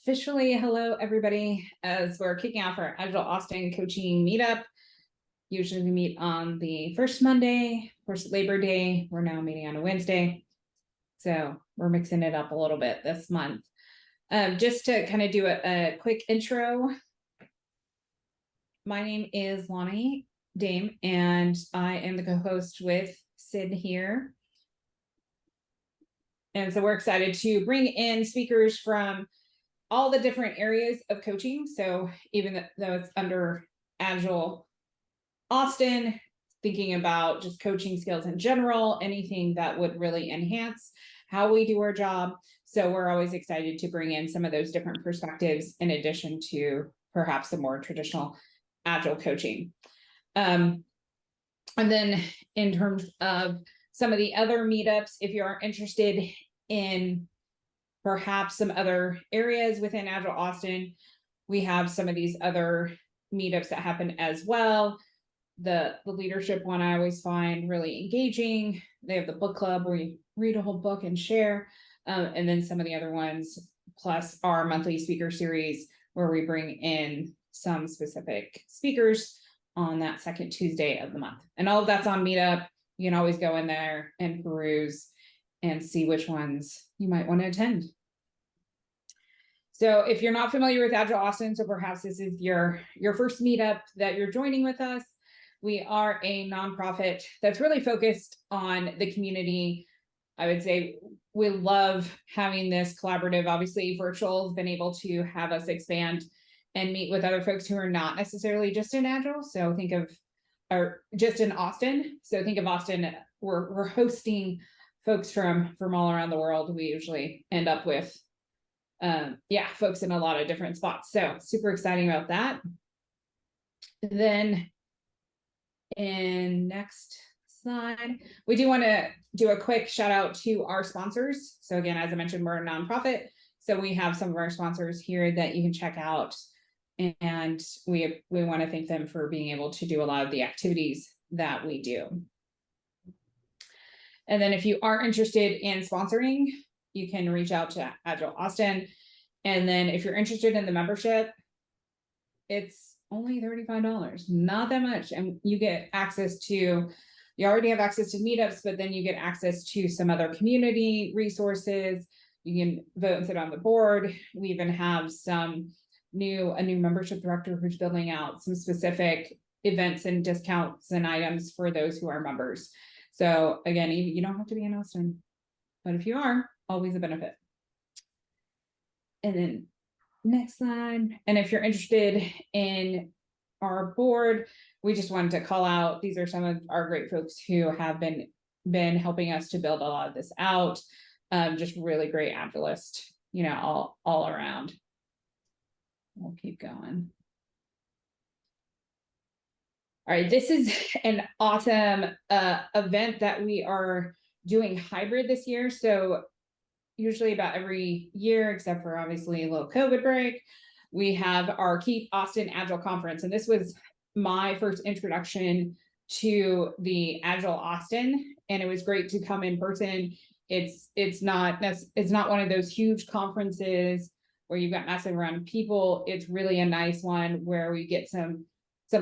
officially hello, everybody, as we're kicking off our Agile Austin coaching meetup. Usually we meet on the first Monday, first Labor Day. We're now meeting on a Wednesday. So we're mixing it up a little bit this month. Just to kind of do a quick intro. My name is Lonnie Dame, and I am the co-host with Sid here. And so we're excited to bring in speakers from all the different areas of coaching. So even though it's under Agile Austin, thinking about just coaching skills in general, anything that would really enhance how we do our job. So we're always excited to bring in some of those different perspectives in addition to perhaps the more traditional Agile coaching. And then in terms of some of the other meetups, if you are interested in perhaps some other areas within Agile Austin, we have some of these other meetups that happen as well. The leadership one I always find really engaging. They have the book club where you read a whole book and share. And then some of the other ones, plus our monthly speaker series where we bring in some specific speakers on that second Tuesday of the month. And all of that's on Meetup. You can always go in there and peruse and see which ones you might want to attend. So if you're not familiar with Agile Austin, so perhaps this is your first meetup that you're joining with us, we are a nonprofit that's really focused on the community. I would say we love having this collaborative. Obviously, virtual has been able to have us expand and meet with other folks who are not necessarily just in Agile. So think of, or just in Austin. So think of Austin, we're hosting folks from all around the world. We usually end up with folks in a lot of different spots. So super exciting about that. Then in next slide, we do want to do a quick shout out to our sponsors. So again, as I mentioned, we're a nonprofit. So we have some of our sponsors here that you can check out. And we want to thank them for being able to do a lot of the activities that we do. And then if you are interested in sponsoring, you can reach out to Agile Austin. And then if you're interested in the membership, it's only $35, not that much. And you get access to, you already have access to meetups, but then you get access to some other community resources. You can vote and sit on the board. We even have a new membership director who's building out some specific events and discounts and items for those who are members. So again, you don't have to be in Austin, but if you are, always a benefit. And then next slide. And if you're interested in our board, we just wanted to call out, these are some of our great folks who have been helping us to build a lot of this out. Just really great Agilists, all around. We'll keep going. All right, this is an awesome event that we are doing hybrid this year. So usually about every year, except for obviously a little COVID break, we have our Keep Austin Agile Conference. And this was my first introduction to the Agile Austin. And it was great to come in person. It's not one of those huge conferences where you've got massive amount of people. It's really a nice one where we get some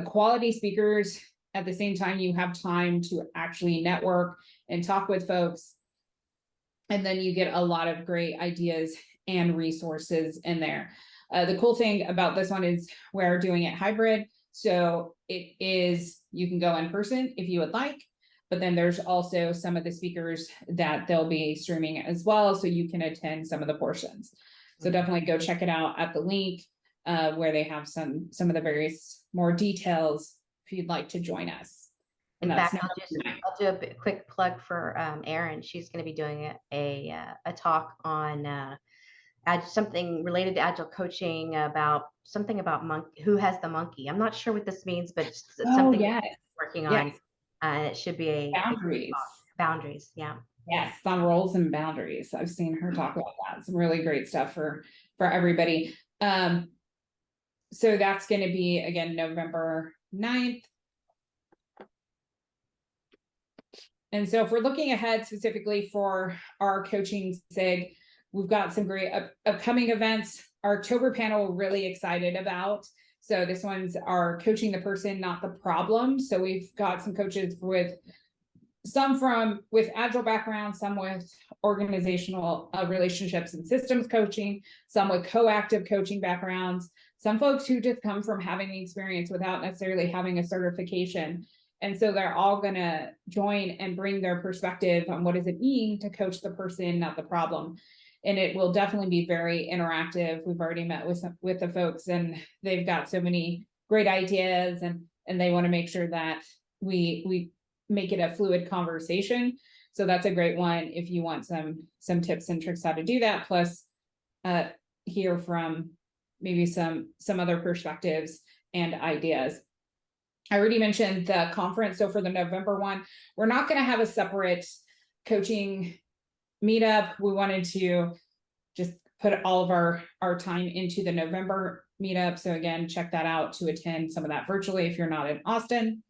quality speakers. At the same time, you have time to actually network and talk with folks. And then you get a lot of great ideas and resources in there. The cool thing about this one is we're doing it hybrid. So you can go in person if you would like, but then there's also some of the speakers that they'll be streaming as well. So you can attend some of the portions. So definitely go check it out at the link where they have some of the various more details if you'd like to join us. In fact, I'll do a quick plug for Erin. She's going to be doing a talk on something related to Agile coaching about something about who has the monkey. I'm not sure what this means, but it's something we're working on. And it should be a boundaries. Yeah. Yes, on roles and boundaries. I've seen her talk about that. Some really great stuff for everybody. So that's going to be, again, November 9th. And so if we're looking ahead specifically for our coaching SIG, We've got some great upcoming events. Our October panel, we're really excited about. So this one's our coaching the person, not the problem. So we've got some coaches with Agile backgrounds, some with organizational relationships and systems coaching, some with coactive coaching backgrounds, some folks who just come from having the experience without necessarily having a certification. And so they're all going to join and bring their perspective on what does it mean to coach the person, not the problem. And it will definitely be very interactive. We've already met with the folks, and they've got so many great ideas, and they want to make sure that we make it a fluid conversation. So that's a great one if you want some tips and tricks how to do that, plus hear from maybe some other perspectives and ideas. I already mentioned the conference. So for the November one, we're not going to have a separate coaching meetup. We wanted to just put all of our time into the November meetup. So again, check that out to attend some of that virtually if you're not in Austin.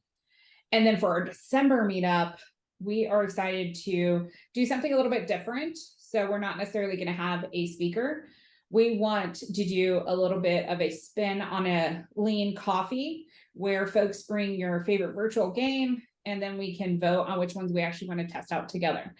And then for our December meetup, we are excited to do something a little bit different. So we're not necessarily going to have a speaker. We want to do a little bit of a spin on a lean coffee where folks bring your favorite virtual game, and then we can vote on which ones we actually want to test out together.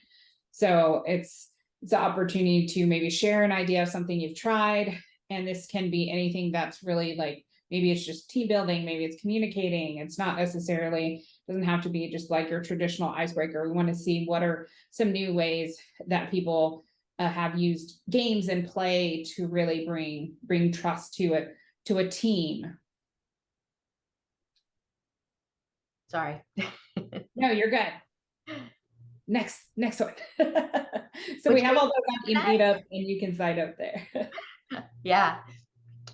So it's an opportunity to maybe share an idea of something you've tried. And this can be anything that's really like, maybe it's just team building, maybe it's communicating. It's not necessarily, doesn't have to be just like your traditional icebreaker. We want to see what are some new ways that people have used games and play to really bring trust to a team. Sorry. No, you're good. Next one. So we have all those on meetup, and you can sign up there. Yeah,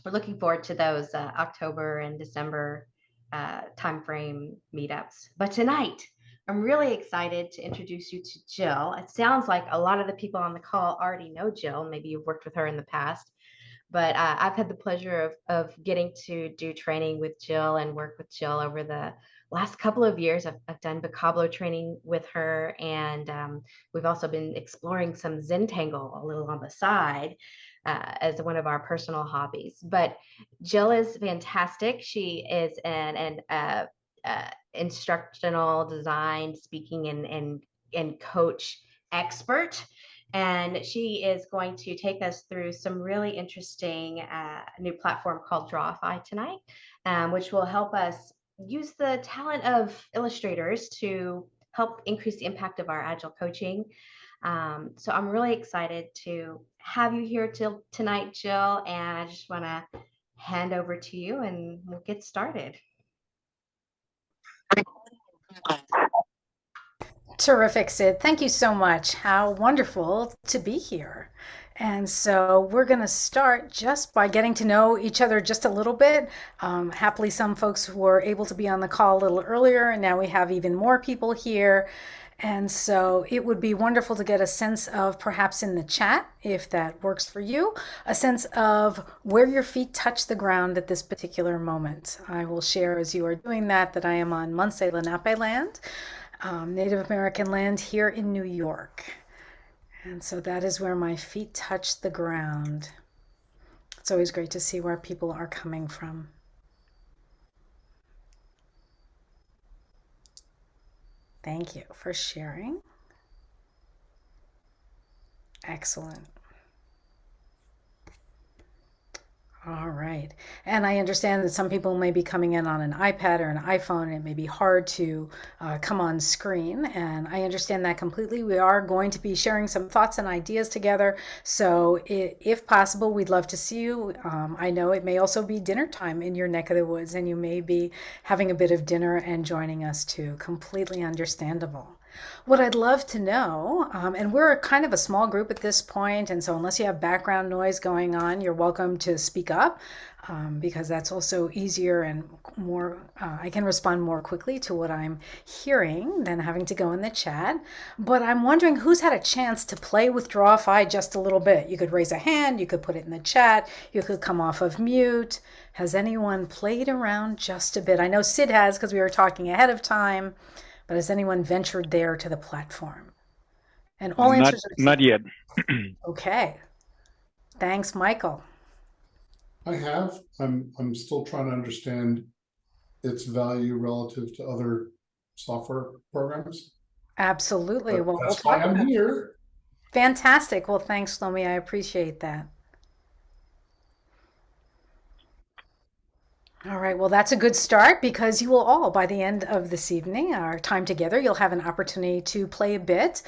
we're looking forward to those October and December timeframe meetups. But tonight, I'm really excited to introduce you to Jill. It sounds like a lot of the people on the call already know Jill. Maybe you've worked with her in the past, but I've had the pleasure of getting to do training with Jill and work with Jill over the last couple of years. I've done Bikablo training with her, and we've also been exploring some Zentangle a little on the side as one of our personal hobbies. But Jill is fantastic. She is an instructional design, speaking, and coach expert. And she is going to take us through some really interesting new platform called Drawify tonight, which will help us use the talent of illustrators to help increase the impact of our Agile coaching. So I'm really excited to have you here tonight, Jill, and I just want to hand over to you and we'll get started. Terrific, Sid. Thank you so much. How wonderful to be here. And so we're going to start just by getting to know each other just a little bit. Happily, some folks were able to be on the call a little earlier, and now we have even more people here. And so it would be wonderful to get a sense of, perhaps in the chat, if that works for you, a sense of where your feet touch the ground at this particular moment. I will share as you are doing that I am on Munse Lenape land, Native American land here in New York. And so that is where my feet touch the ground. It's always great to see where people are coming from. Thank you for sharing. Excellent. All right. And I understand that some people may be coming in on an iPad or an iPhone, and it may be hard to come on screen. And I understand that completely. We are going to be sharing some thoughts and ideas together. So if possible, we'd love to see you. I know it may also be dinner time in your neck of the woods, and you may be having a bit of dinner and joining us too. Completely understandable. What I'd love to know, and we're kind of a small group at this point, and so unless you have background noise going on, you're welcome to speak up, because that's also easier and more, I can respond more quickly to what I'm hearing than having to go in the chat. But I'm wondering who's had a chance to play with Drawify just a little bit. You could raise a hand, you could put it in the chat, you could come off of mute. Has anyone played around just a bit? I know Sid has, because we were talking ahead of time. But has anyone ventured there to the platform? And all answers are not yet. okay. Thanks, Michael. I have. I'm still trying to understand its value relative to other software programs. Absolutely. But Well, we'll that's why talk I'm about it. here. Fantastic. Well, thanks, Lomi. I appreciate that. All right, well, that's a good start because you will all, by the end of this evening, our time together, you'll have an opportunity to play a bit.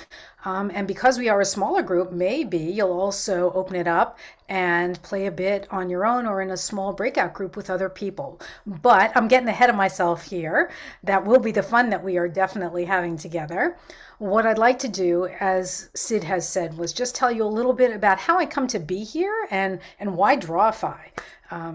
And because we are a smaller group, maybe you'll also open it up and play a bit on your own or in a small breakout group with other people. But I'm getting ahead of myself here. That will be the fun that we are definitely having together. What I'd like to do, as Sid has said, was just tell you a little bit about how I come to be here and why Drawify.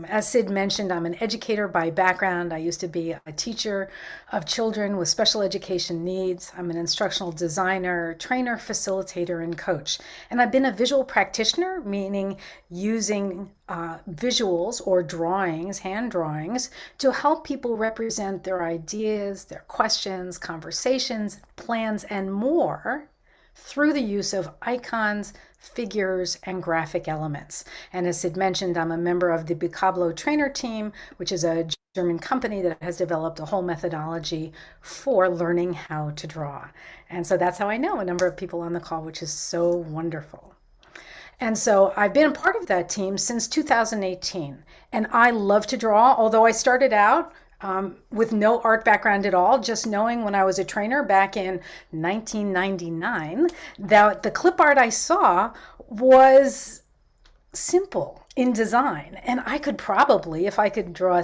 As Sid mentioned, I'm an educator by background. I used to be a teacher of children with special education needs. I'm an instructional designer, trainer, facilitator, and coach. And I've been a visual practitioner, meaning using visuals or drawings, hand drawings, to help people represent their ideas, their questions, conversations, plans, and more through the use of icons, figures, and graphic elements. And as Sid mentioned, I'm a member of the Bikablo trainer team, which is a German company that has developed a whole methodology for learning how to draw. And so that's how I know a number of people on the call, which is so wonderful. And so I've been a part of that team since 2018. And I love to draw, although I started out with no art background at all, just knowing when I was a trainer back in 1999 that the clip art I saw was simple in design. And I could probably, if I could draw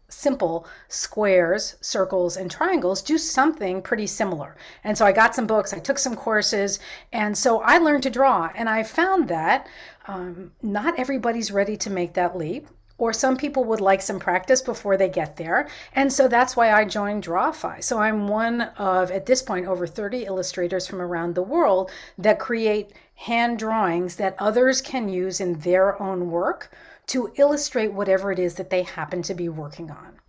simple squares, circles, and triangles, do something pretty similar. And so I got some books, I took some courses, and so I learned to draw. And I found that not everybody's ready to make that leap, or some people would like some practice before they get there. And so that's why I joined Drawify. So I'm one of, at this point, over 30 illustrators from around the world that create hand drawings that others can use in their own work to illustrate whatever it is that they happen to be working on.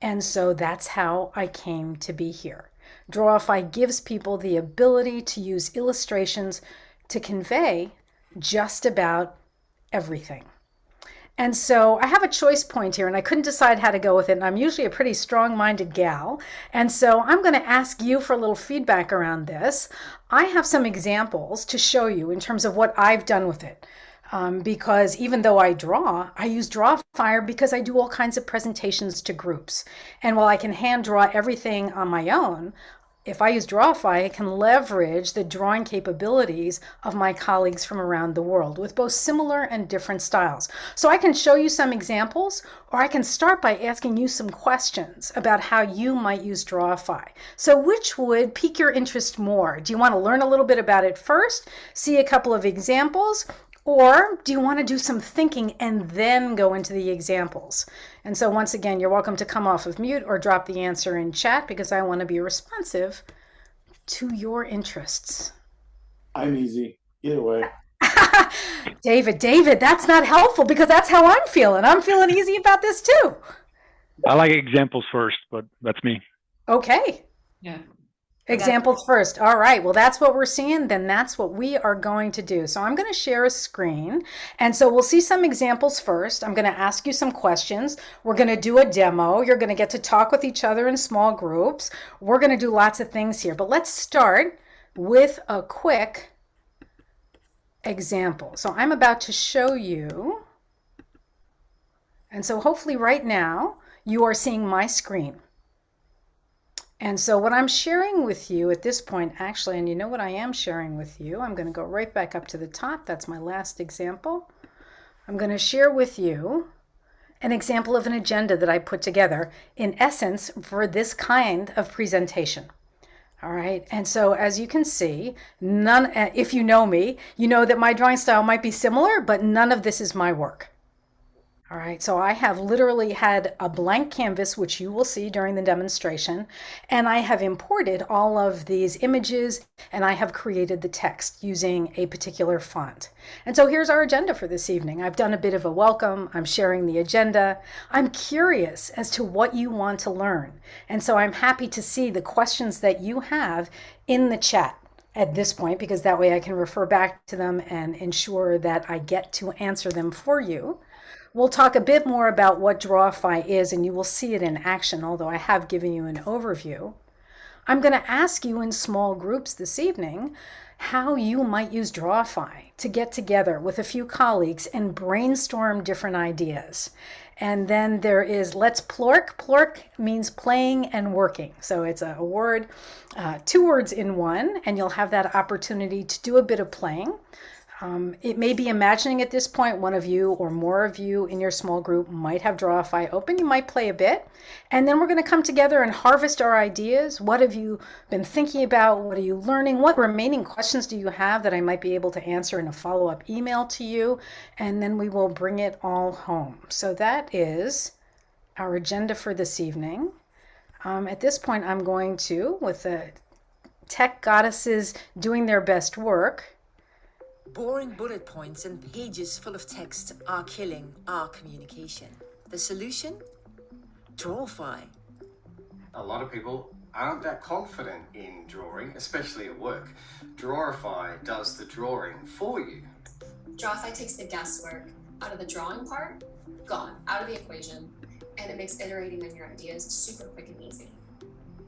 And so that's how I came to be here. Drawify gives people the ability to use illustrations to convey just about everything. And so I have a choice point here, and I couldn't decide how to go with it. And I'm usually a pretty strong-minded gal. And so I'm going to ask you for a little feedback around this. I have some examples to show you in terms of what I've done with it. Because even though I draw, I use Drawify because I do all kinds of presentations to groups. And while I can hand draw everything on my own, if I use Drawify, I can leverage the drawing capabilities of my colleagues from around the world with both similar and different styles. So I can show you some examples, or I can start by asking you some questions about how you might use Drawify. So which would pique your interest more? Do you want to learn a little bit about it first, see a couple of examples, or do you want to do some thinking and then go into the examples? And so once again, you're welcome to come off of mute or drop the answer in chat because I want to be responsive to your interests. I'm easy. Either way. David, that's not helpful because that's how I'm feeling. I'm feeling easy about this too. I like examples first, but that's me. Okay. Yeah. Examples first. All right. Well, that's what we're seeing. Then that's what we are going to do. So I'm going to share a screen. And so we'll see some examples first. I'm going to ask you some questions. We're going to do a demo. You're going to get to talk with each other in small groups. We're going to do lots of things here. But let's start with a quick example. So I'm about to show you. And so hopefully right now you are seeing my screen. And so what I'm sharing with you at this point, actually, and you know what I am sharing with you, I'm going to go right back up to the top. That's my last example. I'm going to share with you an example of an agenda that I put together, in essence, for this kind of presentation. All right. And so as you can see, if you know me, you know that my drawing style might be similar, but none of this is my work. All right, so I have literally had a blank canvas, which you will see during the demonstration, and I have imported all of these images, and I have created the text using a particular font. And so here's our agenda for this evening. I've done a bit of a welcome. I'm sharing the agenda. I'm curious as to what you want to learn. And so I'm happy to see the questions that you have in the chat. at this point, because that way I can refer back to them and ensure that I get to answer them for you. We'll talk a bit more about what Drawify is, and you will see it in action, although I have given you an overview. I'm going to ask you in small groups this evening how you might use Drawify to get together with a few colleagues and brainstorm different ideas. And then there is let's plork. Plork means playing and working. So it's a word, 2 words in one, and you'll have that opportunity to do a bit of playing. It may be imagining at this point, one of you or more of you in your small group might have Drawify open. You might play a bit, and then we're going to come together and harvest our ideas. What have you been thinking about? What are you learning? What remaining questions do you have that I might be able to answer in a follow-up email to you? And then we will bring it all home. So that is our agenda for this evening. At this point, I'm going to, with the tech goddesses doing their best work, boring bullet points and pages full of text are killing our communication. The solution? Drawify. A lot of people aren't that confident in drawing, especially at work. Drawify does the drawing for you. Drawify takes the guesswork out of the drawing part, gone, out of the equation, and it makes iterating on your ideas super quick and easy.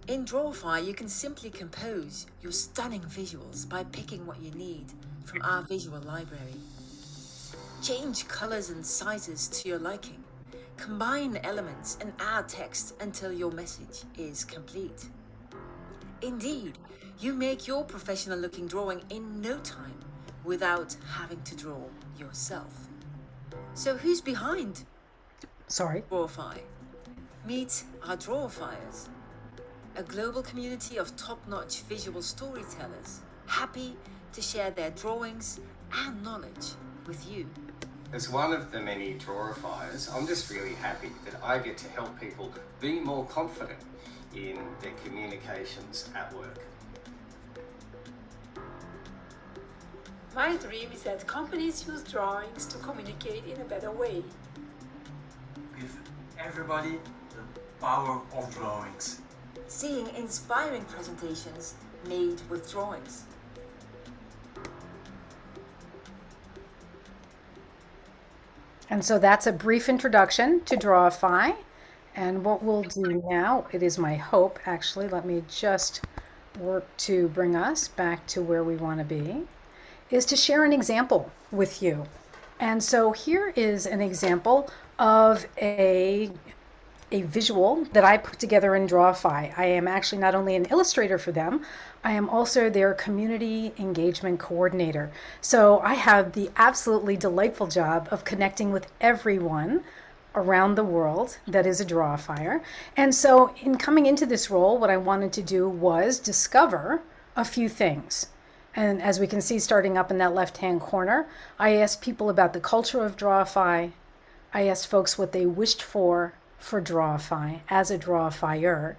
In Drawify, you can simply compose your stunning visuals by picking what you need from our visual library. Change colors and sizes to your liking. Combine elements and add text until your message is complete. Indeed, you make your professional looking drawing in no time without having to draw yourself. So who's behind Drawify? Meet our Drawifiers, a global community of top-notch visual storytellers, happy to share their drawings and knowledge with you. As one of the many Drawifiers, I'm just really happy that I get to help people be more confident in their communications at work. My dream is that companies use drawings to communicate in a better way. Give everybody the power of drawings. Seeing inspiring presentations made with drawings. And so that's a brief introduction to Drawify. And what we'll do now, it is my hope, actually, let me just work to bring us back to where we want to be, is to share an example with you. And so here is an example of a visual that I put together in Drawify. I am actually not only an illustrator for them, I am also their community engagement coordinator. So I have the absolutely delightful job of connecting with everyone around the world that is a Drawifier. And so in coming into this role, what I wanted to do was discover a few things. And as we can see starting up in that left-hand corner, I asked people about the culture of Drawify. I asked folks what they wished for Drawify as a Drawifier.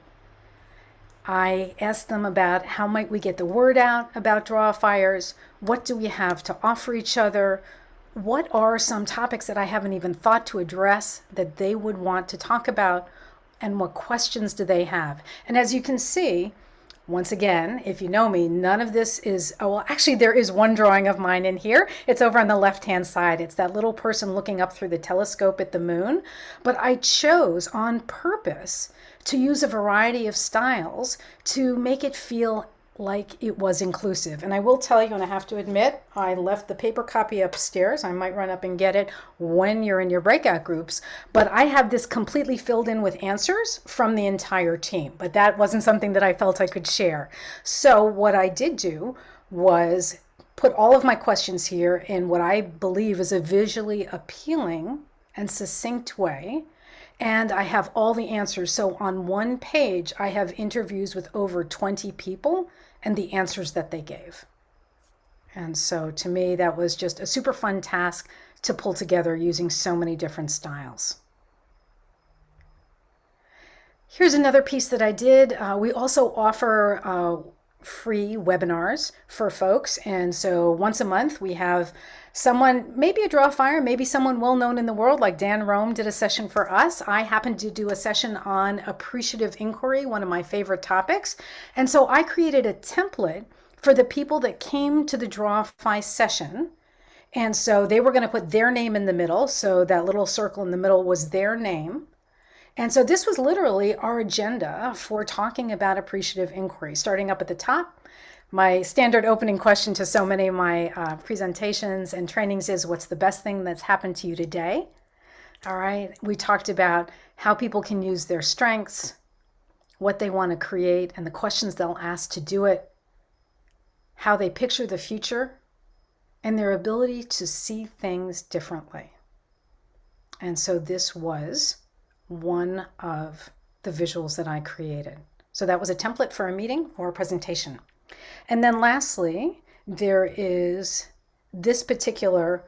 I asked them about how might we get the word out about Drawifiers, what do we have to offer each other, what are some topics that I haven't even thought to address that they would want to talk about, and what questions do they have. And as you can see, once again, if you know me, none of this is, oh, well, actually there is one drawing of mine in here. It's over on the left-hand side. It's that little person looking up through the telescope at the moon. But I chose on purpose to use a variety of styles to make it feel like it was inclusive. And I will tell you, and I have to admit, I left the paper copy upstairs. I might run up and get it when you're in your breakout groups. But I have this completely filled in with answers from the entire team. But that wasn't something that I felt I could share. So what I did do was put all of my questions here in what I believe is a visually appealing and succinct way. And I have all the answers. So on one page, I have interviews with over 20 people and the answers that they gave. And so to me, that was just a super fun task to pull together using so many different styles. Here's another piece that I did. We also offer free webinars for folks. And so once a month, we have someone, maybe a Drawifier, maybe someone well known in the world, like Dan Rome did a session for us. I happened to do a session on Appreciative Inquiry, one of my favorite topics. And so I created a template for the people that came to the Drawify session. And so they were going to put their name in the middle. So that little circle in the middle was their name. And so this was literally our agenda for talking about appreciative inquiry. Starting up at the top, my standard opening question to so many of my presentations and trainings is, what's the best thing that's happened to you today? All right. We talked about how people can use their strengths, what they want to create, and the questions they'll ask to do it, how they picture the future, and their ability to see things differently. And so this was one of the visuals that I created. So that was a template for a meeting or a presentation. And then lastly, there is this particular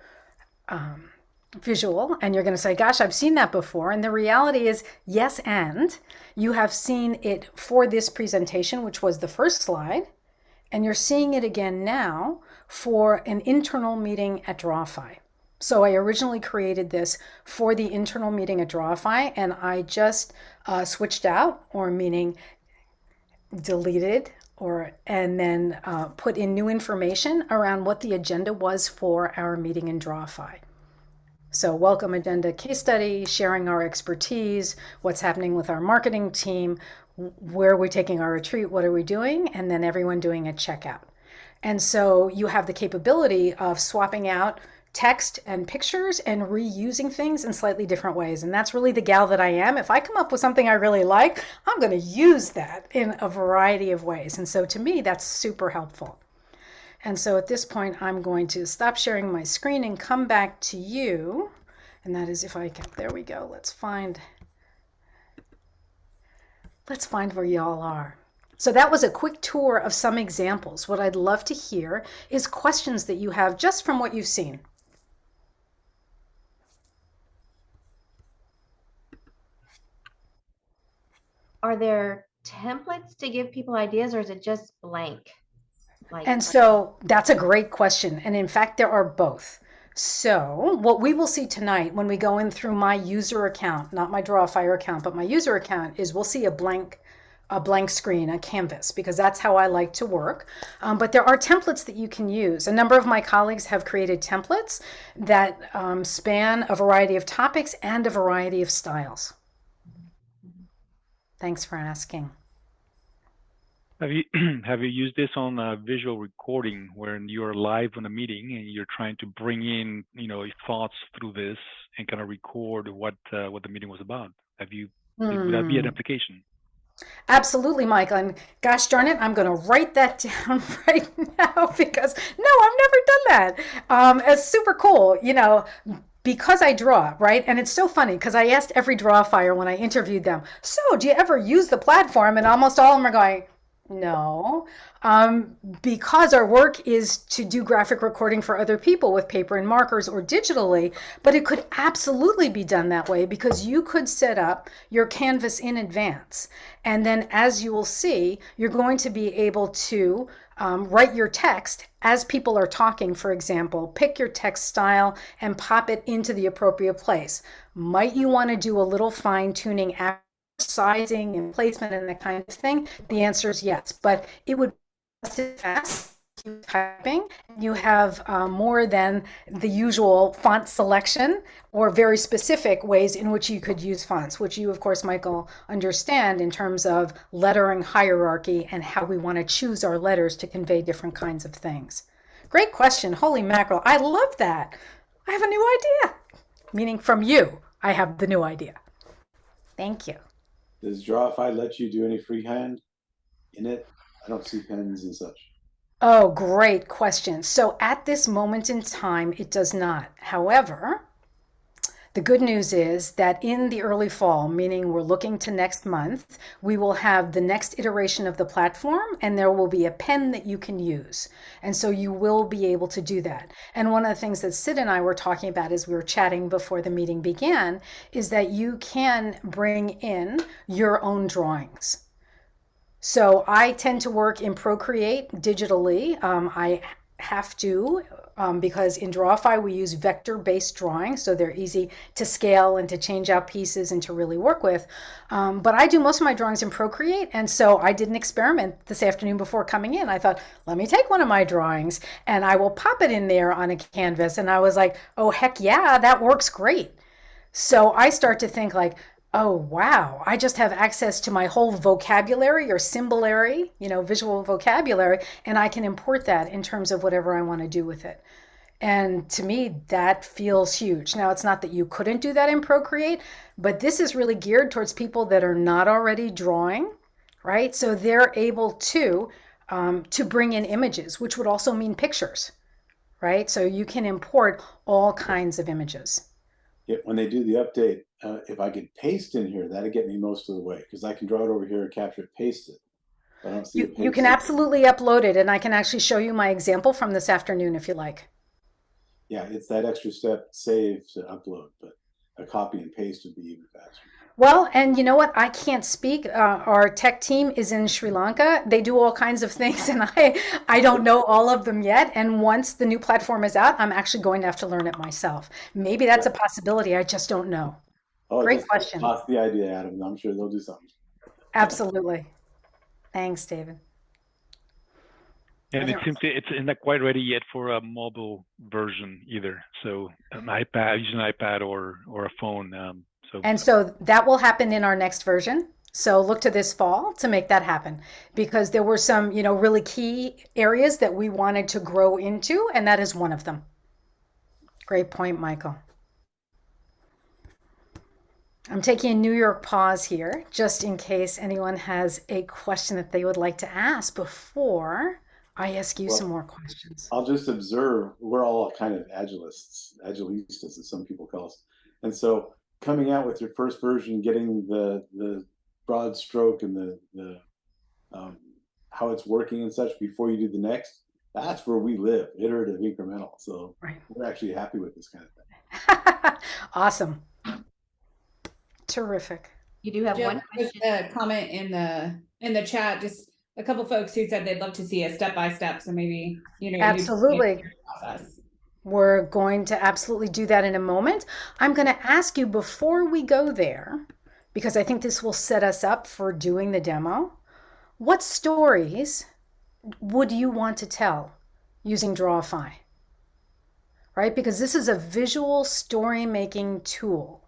visual, and you're going to say, gosh, I've seen that before. And the reality is, yes, and you have seen it for this presentation, which was the first slide, and you're seeing it again now for an internal meeting at Drawify. So I originally created this for the internal meeting at Drawify, and I just switched out, or meaning deleted, and then put in new information around what the agenda was for our meeting in Drawify. So welcome agenda, case study, sharing our expertise, what's happening with our marketing team, where are we taking our retreat, what are we doing, and then everyone doing a checkout. And so you have the capability of swapping out text and pictures and reusing things in slightly different ways. And that's really the gal that I am. If I come up with something I really like, I'm going to use that in a variety of ways. And so to me, that's super helpful. And so at this point, I'm going to stop sharing my screen and come back to you. And that is if I can, there we go. Let's find where y'all are. So that was a quick tour of some examples. What I'd love to hear is questions that you have just from what you've seen. Are there templates to give people ideas, or is it just blank? And so that's a great question. And in fact, there are both. So what we will see tonight when we go in through my user account, not my Drawify account, but my user account, is we'll see a blank screen, a canvas, because that's how I like to work. But there are templates that you can use. A number of my colleagues have created templates that span a variety of topics and a variety of styles. Thanks for asking. Have you used this on a visual recording where you're live on a meeting and you're trying to bring in, your thoughts through this and kind of record what the meeting was about? Would that be an application? Absolutely, Michael. And gosh darn it, I'm going to write that down right now because no, I've never done that. It's super cool, because I draw, right? And it's so funny because I asked every Drawifier when I interviewed them, so do you ever use the platform? And almost all of them are going, no, because our work is to do graphic recording for other people with paper and markers or digitally, but it could absolutely be done that way because you could set up your canvas in advance. And then as you will see, you're going to be able to write your text as people are talking, for example, pick your text style and pop it into the appropriate place. Might you want to do a little fine tuning after sizing and placement and that kind of thing? The answer is yes, but it would be fast typing. You have more than the usual font selection or very specific ways in which you could use fonts, which you, of course, Michael, understand in terms of lettering hierarchy and how we want to choose our letters to convey different kinds of things. Great question. Holy mackerel. I love that. I have a new idea. Meaning from you, I have the new idea. Thank you. Does Drawify let you do any freehand in it? I don't see pens and such. Oh, great question. So at this moment in time, it does not. However, the good news is that in the early fall, meaning we're looking to next month, we will have the next iteration of the platform and there will be a pen that you can use. And so you will be able to do that. And one of the things that Sid and I were talking about as we were chatting before the meeting began is that you can bring in your own drawings. So I tend to work in Procreate digitally. I have to because in Drawify we use vector-based drawing, so they're easy to scale and to change out pieces and to really work with. But I do most of my drawings in Procreate, and so I did an experiment this afternoon before coming in. I thought, let me take one of my drawings and I will pop it in there on a canvas. And I was like, oh, heck yeah, that works great. So I start to think like, oh, wow, I just have access to my whole vocabulary or symbolary, visual vocabulary, and I can import that in terms of whatever I want to do with it. And to me, that feels huge. Now, it's not that you couldn't do that in Procreate, but this is really geared towards people that are not already drawing, right? So they're able to bring in images, which would also mean pictures, right? So you can import all kinds of images. Yeah, when they do the update, if I could paste in here, that'd get me most of the way, because I can draw it over here, capture it, paste it. I don't see You can absolutely upload it, and I can actually show you my example from this afternoon if you like. Yeah, it's that extra step, save to upload, but a copy and paste would be even faster. Well, and you know what? I can't speak. Our tech team is in Sri Lanka. They do all kinds of things, and I don't know all of them yet. And once the new platform is out, I'm actually going to have to learn it myself. Maybe that's a possibility. I just don't know. Oh, great question. Toss the idea at them. I'm sure they'll do something. Absolutely. Thanks, David. And it seems it's not quite ready yet for a mobile version either. So an iPad, use an iPad or a phone. So that will happen in our next version. So look to this fall to make that happen, because there were some, really key areas that we wanted to grow into, and that is one of them. Great point, Michael. I'm taking a New York pause here, just in case anyone has a question that they would like to ask before I ask you some more questions. I'll just observe, we're all kind of agilistas, as some people call us. And so coming out with your first version, getting the broad stroke and the how it's working and such before you do the next, that's where we live, iterative, incremental. So we're actually happy with this kind of thing. Awesome. Terrific. You do have one question. A comment in the chat, just a couple folks who said they'd love to see a step-by-step. So maybe, absolutely. We're going to absolutely do that in a moment. I'm going to ask you before we go there, because I think this will set us up for doing the demo. What stories would you want to tell using Drawify? Right? Because this is a visual story making tool.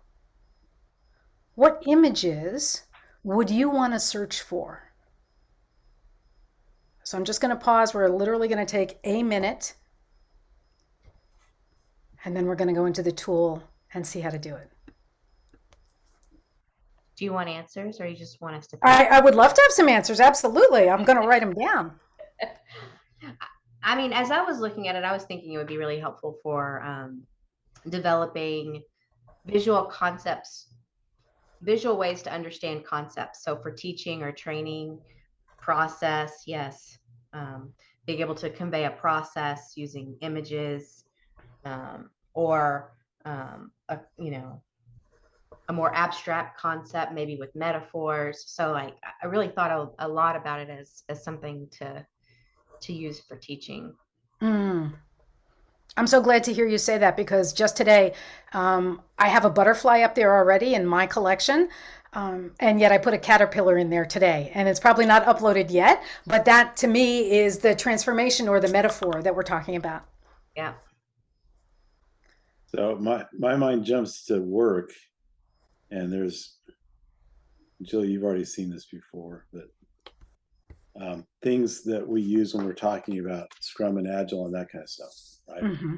What images would you want to search for? So I'm just going to pause. We're literally going to take a minute, and then we're going to go into the tool and see how to do it. Do you want answers, or you just want us to? I would love to have some answers. Absolutely. I'm going to write them down. I mean, as I was looking at it, I was thinking it would be really helpful for developing visual concepts, visual ways to understand concepts. So for teaching or training, process, yes. Being able to convey a process using images, or a more abstract concept, maybe with metaphors. So I really thought a lot about it as something to use for teaching. I'm so glad to hear you say that, because just today I have a butterfly up there already in my collection, and yet I put a caterpillar in there today, and it's probably not uploaded yet, but that to me is the transformation or the metaphor that we're talking about. Yeah. So my mind jumps to work, and there's, Jill, you've already seen this before, but things that we use when we're talking about Scrum and Agile and that kind of stuff, right? Mm-hmm.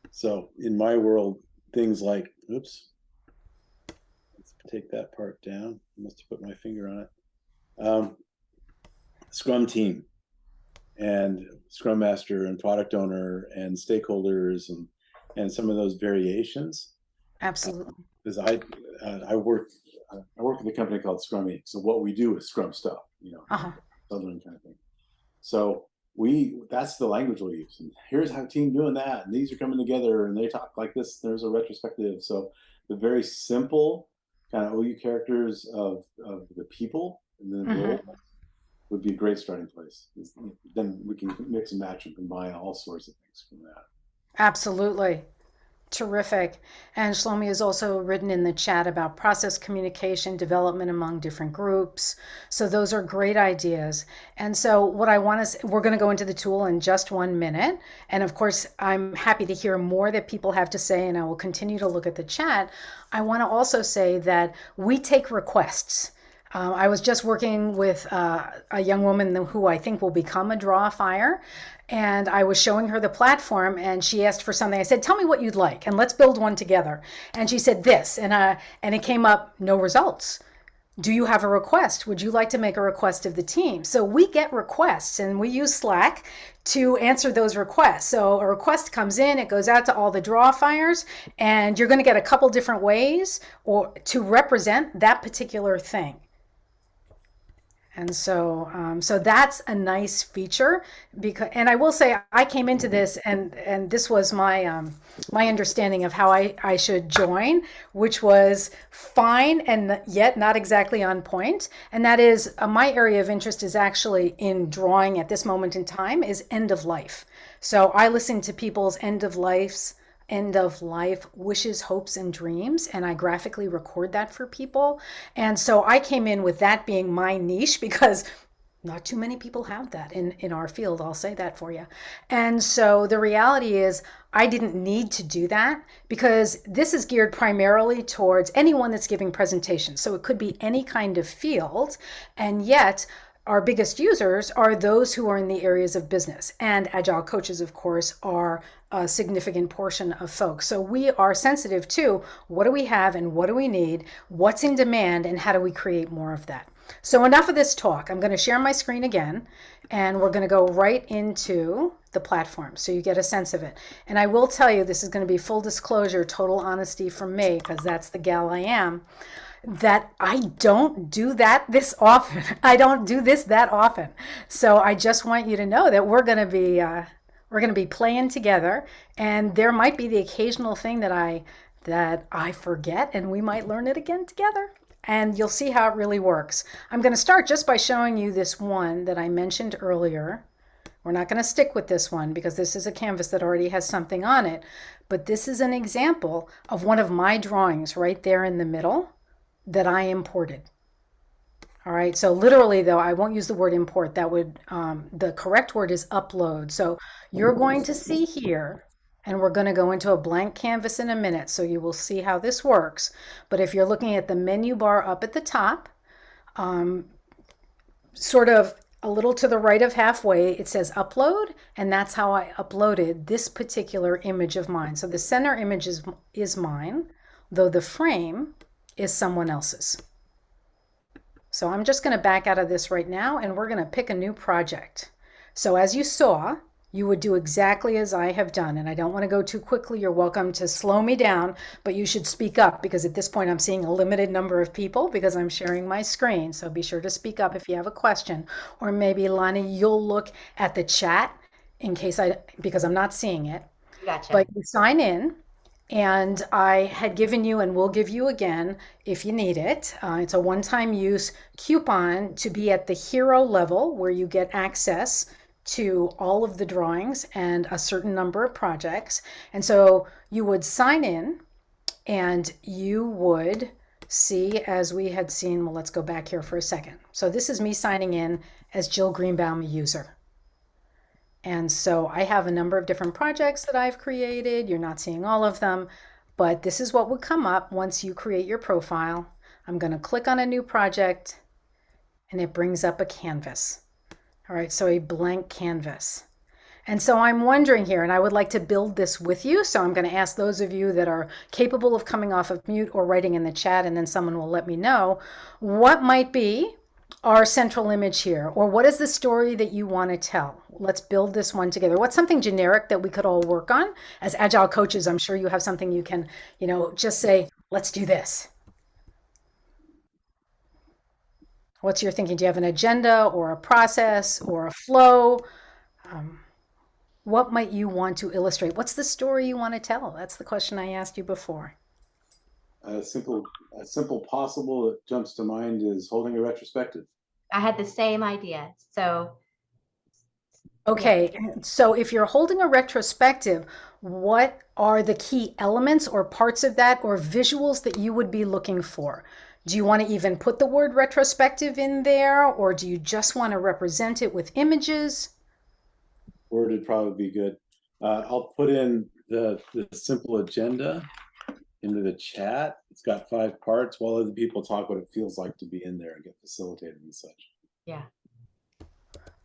So in my world, things like, oops, let's take that part down. I must have put my finger on it. Scrum team and Scrum Master and product owner and stakeholders and some of those variations. Absolutely. Because I work with a company called Scrum Inc. So what we do is Scrum stuff, Southern kind of thing. So that's the language we'll use. And here's how team doing that, and these are coming together, and they talk like this. There's a retrospective. So the very simple kind of OU characters of the people and then role would be a great starting place. Then we can mix and match and combine all sorts of things from that. Absolutely. Terrific. And Shlomi has also written in the chat about process communication, development among different groups. So those are great ideas. And so what I want to, we're going to go into the tool in just 1 minute. And of course, I'm happy to hear more that people have to say, and I will continue to look at the chat. I want to also say that we take requests. I was just working with a young woman who I think will become a Drawifyer, and I was showing her the platform, and she asked for something. I said, "Tell me what you'd like, and let's build one together." And she said this, and it came up, no results. Do you have a request? Would you like to make a request of the team? So we get requests, and we use Slack to answer those requests. So a request comes in, it goes out to all the Drawifyers, and you're going to get a couple different ways or to represent that particular thing. And so, so that's a nice feature because, and I will say I came into this and this was my my understanding of how I should join, which was fine and yet not exactly on point. And that is my area of interest is actually in drawing at this moment in time is end of life. So I listen to people's end of life wishes, hopes, and dreams, and I graphically record that for people. And so I came in with that being my niche because not too many people have that in our field. I'll say that for you. And so the reality is I didn't need to do that because this is geared primarily towards anyone that's giving presentations. So it could be any kind of field, and yet our biggest users are those who are in the areas of business, and Agile coaches, of course, are a significant portion of folks. So we are sensitive to what do we have and what do we need, what's in demand, and how do we create more of that. So enough of this talk. I'm going to share my screen again, and we're going to go right into the platform so you get a sense of it. And I will tell you, this is going to be full disclosure, total honesty from me, because that's the gal I am, that I don't do that this often. I don't do this that often. So I just want you to know that we're going to be playing together, and there might be the occasional thing that I forget, and we might learn it again together. And you'll see how it really works. I'm going to start just by showing you this one that I mentioned earlier. We're not going to stick with this one because this is a canvas that already has something on it, but this is an example of one of my drawings right there in the middle that I imported. All right, so literally though, I won't use the word import. That would, the correct word is upload. So you're going to see here, and we're going to go into a blank canvas in a minute, so you will see how this works. But if you're looking at the menu bar up at the top, sort of a little to the right of halfway, it says upload, and that's how I uploaded this particular image of mine. So the center image is mine, though the frame is someone else's. So I'm just going to back out of this right now, and we're going to pick a new project. So as you saw, you would do exactly as I have done, and I don't want to go too quickly. You're welcome to slow me down, but you should speak up because at this point I'm seeing a limited number of people because I'm sharing my screen. So be sure to speak up if you have a question, or maybe Lonnie, you'll look at the chat in case because I'm not seeing it. Gotcha. But you sign in. And I had given you and will give you again if you need it. It's a one-time use coupon to be at the hero level where you get access to all of the drawings and a certain number of projects. And so you would sign in and you would see, as we had seen, well, let's go back here for a second. So this is me signing in as Jill Greenbaum, a user. And so I have a number of different projects that I've created. You're not seeing all of them, but this is what would come up once you create your profile. I'm going to click on a new project and it brings up a canvas. All right, so a blank canvas. And so I'm wondering here, and I would like to build this with you. So I'm going to ask those of you that are capable of coming off of mute or writing in the chat, and then someone will let me know what might be our central image here, or what is the story that you want to tell? Let's build this one together. What's something generic that we could all work on? As Agile coaches, I'm sure you have something you can, just say, let's do this. What's your thinking? Do you have an agenda or a process or a flow? What might you want to illustrate? What's the story you want to tell? That's the question I asked you before. A simple possible that jumps to mind is holding a retrospective. I had the same idea. So Okay, so if you're holding a retrospective, what are the key elements or parts of that or visuals that you would be looking for? Do you want to even put the word retrospective in there, or do you just want to represent it with images? Word would probably be good. I'll put in the simple agenda into the chat. It's got 5 parts while other people talk what it feels like to be in there and get facilitated and such. Yeah.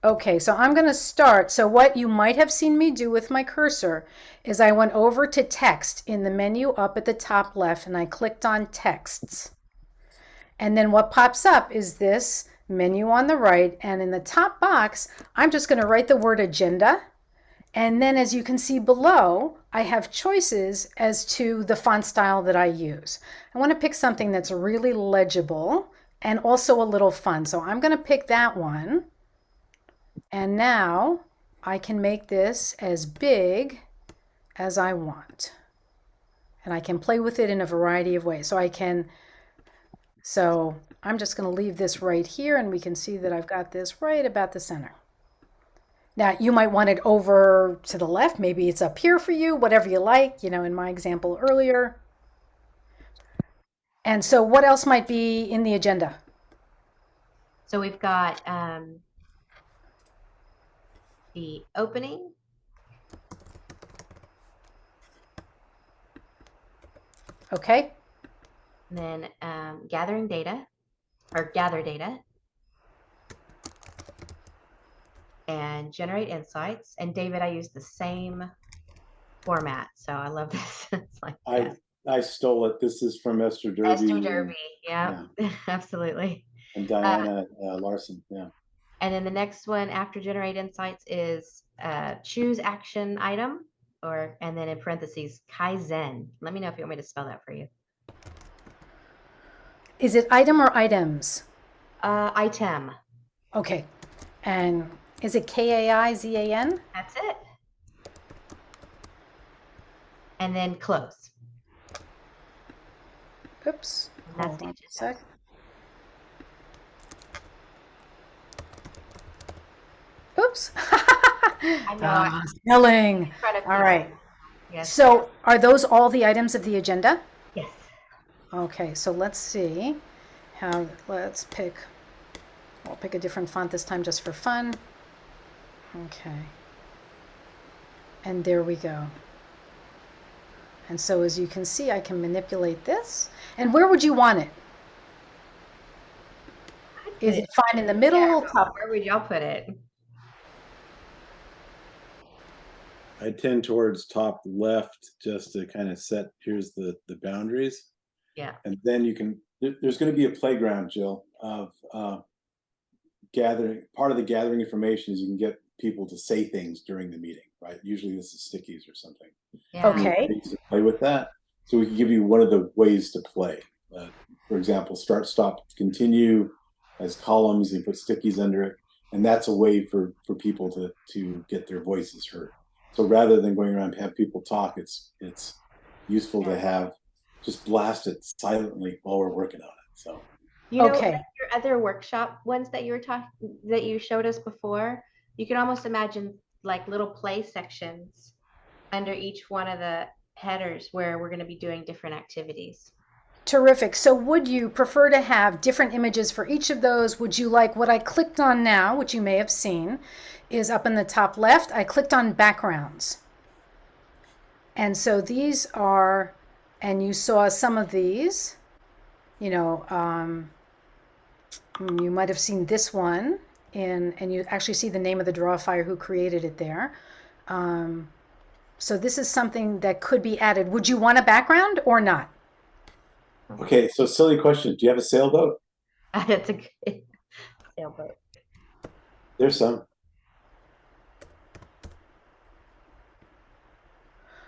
Okay, so I'm going to start. So what you might have seen me do with my cursor is I went over to text in the menu up at the top left and I clicked on texts. And then what pops up is this menu on the right, and in the top box, I'm just going to write the word agenda. And then as you can see below, I have choices as to the font style that I use. I want to pick something that's really legible and also a little fun. So I'm going to pick that one. And now I can make this as big as I want. And I can play with it in a variety of ways. So I'm just going to leave this right here, and we can see that I've got this right about the center. Now you might want it over to the left. Maybe it's up here for you, whatever you like, in my example earlier. And so what else might be in the agenda? So we've got the opening. Okay. And then gathering data, or gather data. And generate insights. And David, I use the same format, so I love this. It's like I stole it. This is from Esther Derby. Esther Derby, yeah. Absolutely. And Diana Larson, yeah. And then the next one after generate insights is choose action item, and then in parentheses Kaizen. Let me know if you want me to spell that for you. Is it item or items? Item. Okay. And is it Kaizan? That's it. And then close. Oops. Hold on a sec. Oops. I know. Spelling. All right. Yes. So are those all the items of the agenda? Yes. Okay, so let's see how, I'll pick a different font this time just for fun. Okay. And there we go. And so as you can see, I can manipulate this. And where would you want it? Is it fine in the middle? Yeah, top? Where would y'all put it? I tend towards top left just to kind of set, here's the boundaries. Yeah. And then you can, there's going to be a playground, Jill, of gathering. Part of the gathering information is you can get people to say things during the meeting, right? Usually this is stickies or something. Yeah. Okay. To play with that. So we can give you one of the ways to play. For example, start, stop, continue as columns. You put stickies under it. And that's a way for people to get their voices heard. So rather than going around and have people talk, it's useful to have just blast it silently while we're working on it. So Okay. Like your other workshop ones that you showed us before, you can almost imagine like little play sections under each one of the headers where we're going to be doing different activities. Terrific. So would you prefer to have different images for each of those? Would you like what I clicked on now, which you may have seen, is up in the top left. I clicked on backgrounds. And so these are, and you saw some of these, you might have seen this one and you actually see the name of the Drawify who created it there. So this is something that could be added. Would you want a background or not? okay, so silly question. Do you have a sailboat? That's a good sailboat. There's some.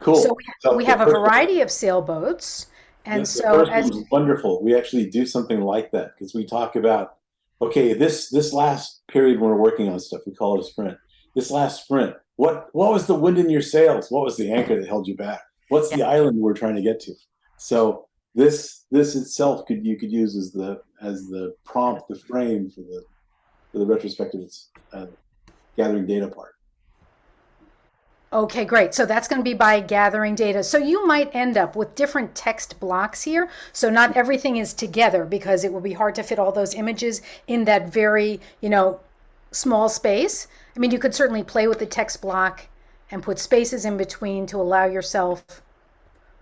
Cool. So we have a variety of sailboats. And so as wonderful. We actually do something like that because we talk about, okay, this last period when we're working on stuff, we call it a sprint. This last sprint, what was the wind in your sails? What was the anchor that held you back? What's the island we're trying to get to? So this itself you could use as the prompt, the frame for the retrospective gathering data part. Okay, great. So that's going to be by gathering data. So you might end up with different text blocks here. So not everything is together because it will be hard to fit all those images in that very, small space. I mean, you could certainly play with the text block and put spaces in between to allow yourself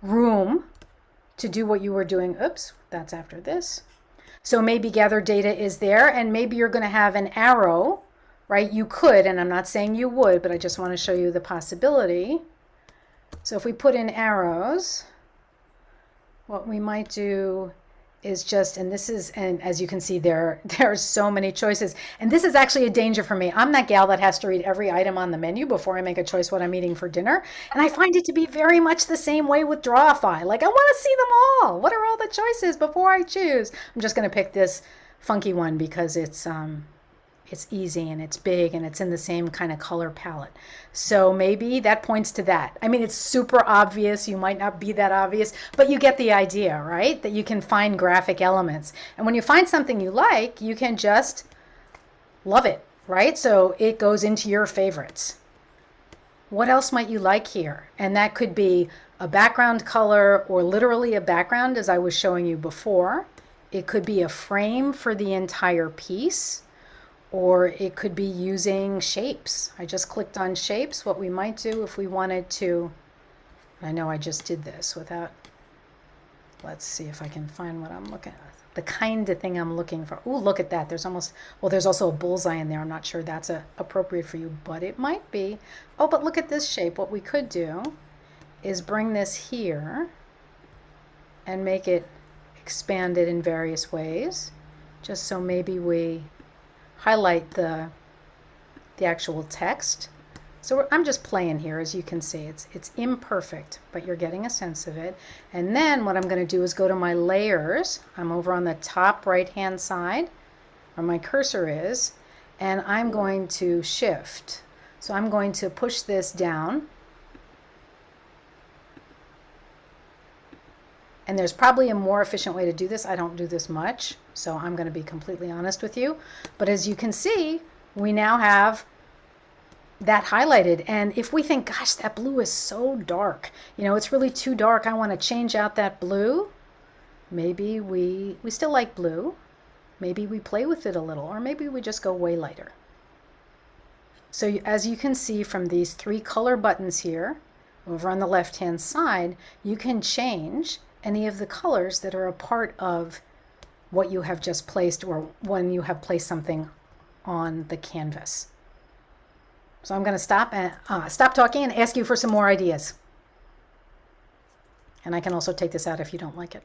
room to do what you were doing. Oops, that's after this. So maybe gather data is there, and maybe you're going to have an arrow, right? You could, and I'm not saying you would, but I just want to show you the possibility. So if we put in arrows, what we might do is just, and as you can see there are so many choices. And this is actually a danger for me. I'm that gal that has to read every item on the menu before I make a choice what I'm eating for dinner. And I find it to be very much the same way with Drawify. Like, I want to see them all. What are all the choices before I choose? I'm just going to pick this funky one because it's easy and it's big and it's in the same kind of color palette. So maybe that points to that. I mean, it's super obvious. You might not be that obvious, but you get the idea, right? That you can find graphic elements. And when you find something you like, you can just love it, right? So it goes into your favorites. What else might you like here? And that could be a background color or literally a background, as I was showing you before. It could be a frame for the entire piece. Or it could be using shapes. I just clicked on shapes. What we might do if we wanted to, I know I just did this without, let's see if I can find what I'm looking at. The kind of thing I'm looking for. Ooh, look at that. There's also a bullseye in there. I'm not sure that's appropriate for you, but it might be. Oh, but look at this shape. What we could do is bring this here and make it expanded in various ways. Just so maybe we highlight the actual text. So I'm just playing here, as you can see. It's imperfect, but you're getting a sense of it. And then what I'm going to do is go to my layers. I'm over on the top right-hand side where my cursor is, and I'm going to shift. So I'm going to push this down. And there's probably a more efficient way to do this. I don't do this much, so I'm going to be completely honest with you. But as you can see, we now have that highlighted. And if we think, gosh, that blue is so dark, it's really too dark, I want to change out that blue. Maybe we still like blue. Maybe we play with it a little, or maybe we just go way lighter. So as you can see from these 3 color buttons here, over on the left-hand side, you can change any of the colors that are a part of what you have just placed or when you have placed something on the canvas. So I'm going to stop talking and ask you for some more ideas. And I can also take this out if you don't like it.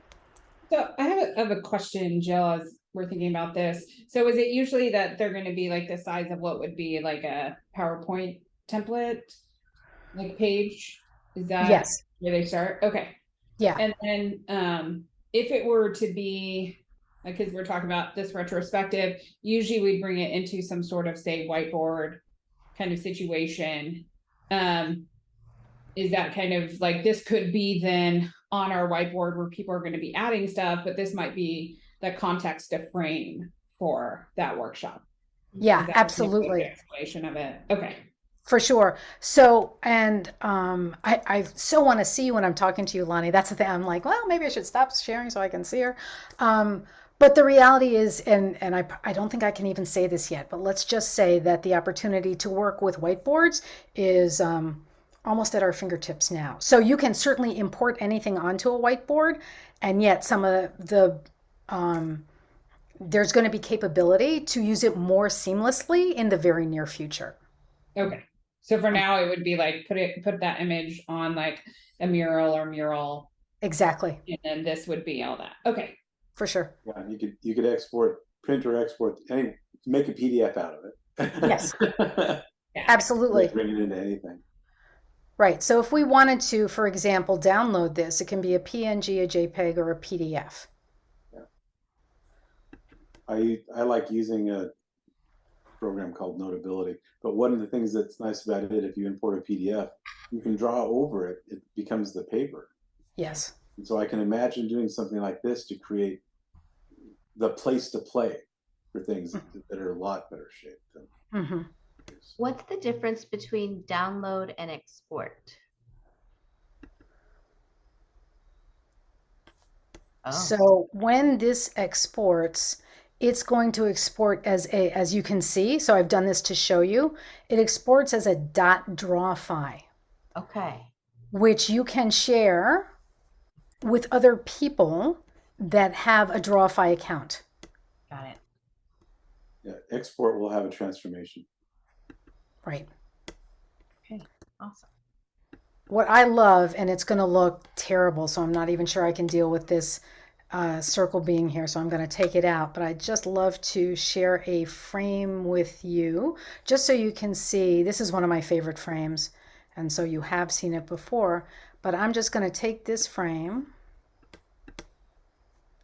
So I have a question, Jill, as we're thinking about this. So is it usually that they're going to be like the size of what would be like a PowerPoint template, like page? Is that yes. where they start? Okay. Yeah. And then if it were to be, because we're talking about this retrospective, usually we bring it into some sort of, say, whiteboard kind of situation. Is that kind of like, this could be then on our whiteboard where people are going to be adding stuff, but this might be the context to frame for that workshop. Yeah, absolutely. Explanation of it. Okay. For sure. So, and I so want to see you when I'm talking to you, Lonnie. That's the thing. I'm like, well, maybe I should stop sharing so I can see her. But the reality is, and I don't think I can even say this yet, but let's just say that the opportunity to work with whiteboards is almost at our fingertips now. So you can certainly import anything onto a whiteboard, and yet some of the there's going to be capability to use it more seamlessly in the very near future. Okay. So for now, it would be like put that image on like a mural. Exactly. And then this would be all that. Okay. For sure. Yeah, you could print or export, make a PDF out of it. Yes. Absolutely. Bring it into anything. Right. So if we wanted to, for example, download this, it can be a PNG, a JPEG, or a PDF. Yeah. I like using a program called Notability, but one of the things that's nice about it, if you import a PDF, you can draw over it. It becomes the paper. Yes. And so I can imagine doing something like this to create the place to play for things that are a lot better shaped. What's the difference between download and export? Oh. So when this exports, it's going to export as you can see. So I've done this to show you. It exports as a .drawify. Okay. Which you can share with other people that have a Drawify account. Got it. Yeah, export will have a transformation. Right. Okay, awesome. What I love, and it's going to look terrible, so I'm not even sure I can deal with this circle being here, so I'm going to take it out, but I just love to share a frame with you, just so you can see. This is one of my favorite frames, and so you have seen it before, but I'm just going to take this frame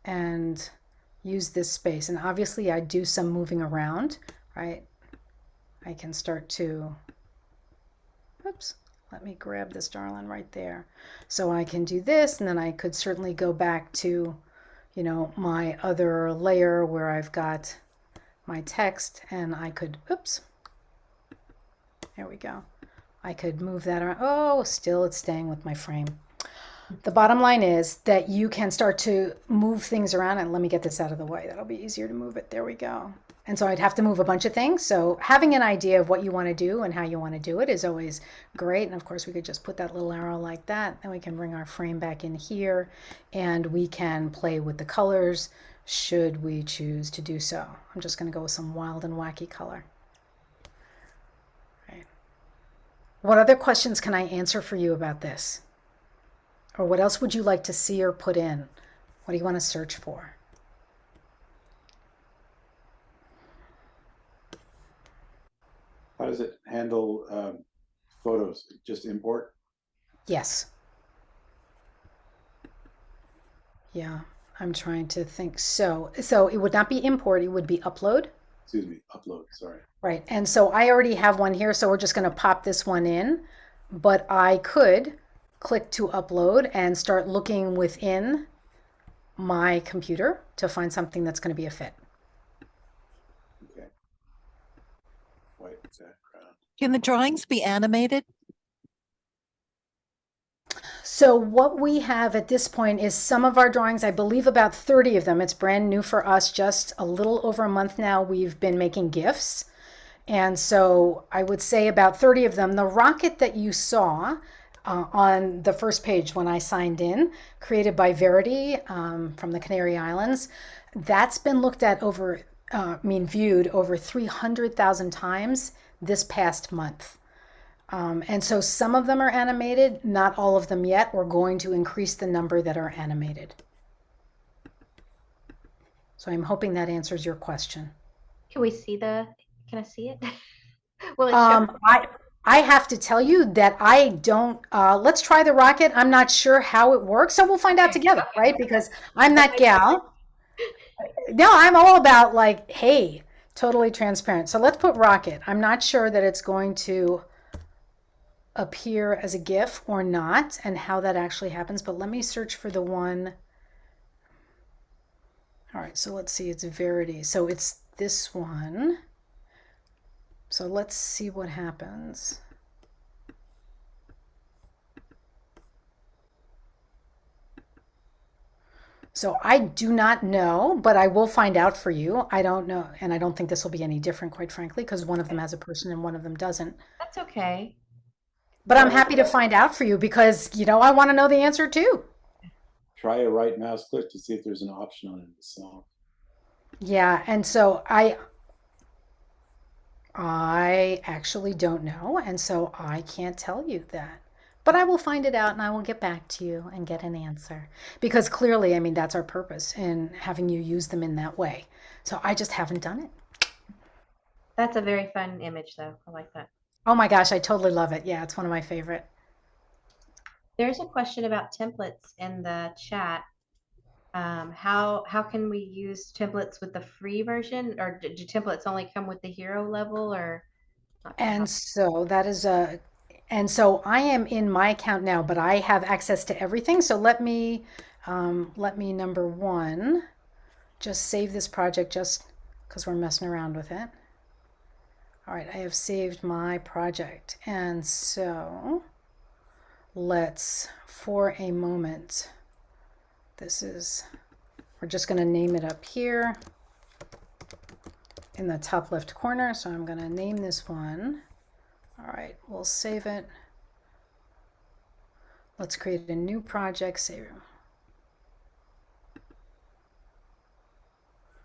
and use this space. And obviously I do some moving around, right? I can start to, oops, let me grab this darling right there. So I can do this, and then I could certainly go back to, you know, my other layer where I've got my text, and I could, oops, there we go. I could move that around. Oh, still it's staying with my frame. The bottom line is that you can start to move things around, and let me get this out of the way. That'll be easier to move it. There we go. And so I'd have to move a bunch of things. So having an idea of what you want to do and how you want to do it is always great. And of course we could just put that little arrow like that. Then we can bring our frame back in here, and we can play with the colors should we choose to do so. I'm just going to go with some wild and wacky color. Right. What other questions can I answer for you about this? Or what else would you like to see or put in? What do you want to search for? How does it handle photos? Just import? Yes. Yeah, I'm trying to think. So it would not be import, it would be upload. Excuse me, upload, sorry. Right, and so I already have one here, so we're just going to pop this one in. But I could click to upload and start looking within my computer to find something that's going to be a fit. Okay. White background. Can the drawings be animated? So what we have at this point is some of our drawings, I believe about 30 of them. It's brand new for us, just a little over a month now. We've been making GIFs. And so I would say about 30 of them. The rocket that you saw on the first page when I signed in, created by Verity from the Canary Islands, that's been looked at over, viewed over 300,000 times this past month. And so some of them are animated, not all of them yet. We're going to increase the number that are animated. So I'm hoping that answers your question. Can we see can I see it? Will it show? I have to tell you that I don't, let's try the rocket. I'm not sure how it works, so we'll find out together, right? Because I'm that gal. No, I'm all about like, hey, totally transparent. So let's put rocket. I'm not sure that it's going to appear as a GIF or not, and how that actually happens, but let me search for the one. All right, so let's see, it's Verity. So it's this one. So let's see what happens. So I do not know, but I will find out for you. I don't know, and I don't think this will be any different, quite frankly, because one of them has a person and one of them doesn't. That's okay. But I'm happy to find out for you because, you know, I want to know the answer too. Try a right mouse click to see if there's an option on it itself. Yeah, and so I actually don't know, and so I can't tell you that. But I will find it out and I will get back to you and get an answer. Because clearly, I mean, that's our purpose in having you use them in that way. So I just haven't done it. That's a very fun image though. I like that. Oh my gosh, I totally love it. Yeah, it's one of my favorite. There's a question about templates in the chat. How can we use templates with the free version, or do templates only come with the hero level, or? And so that is and so I am in my account now, but I have access to everything. So let me number one, just save this project just because we're messing around with it. All right, I have saved my project. And so let's, for a moment, we're just going to name it up here in the top left corner. So I'm going to name this one. All right, we'll save it. Let's create a new project, save.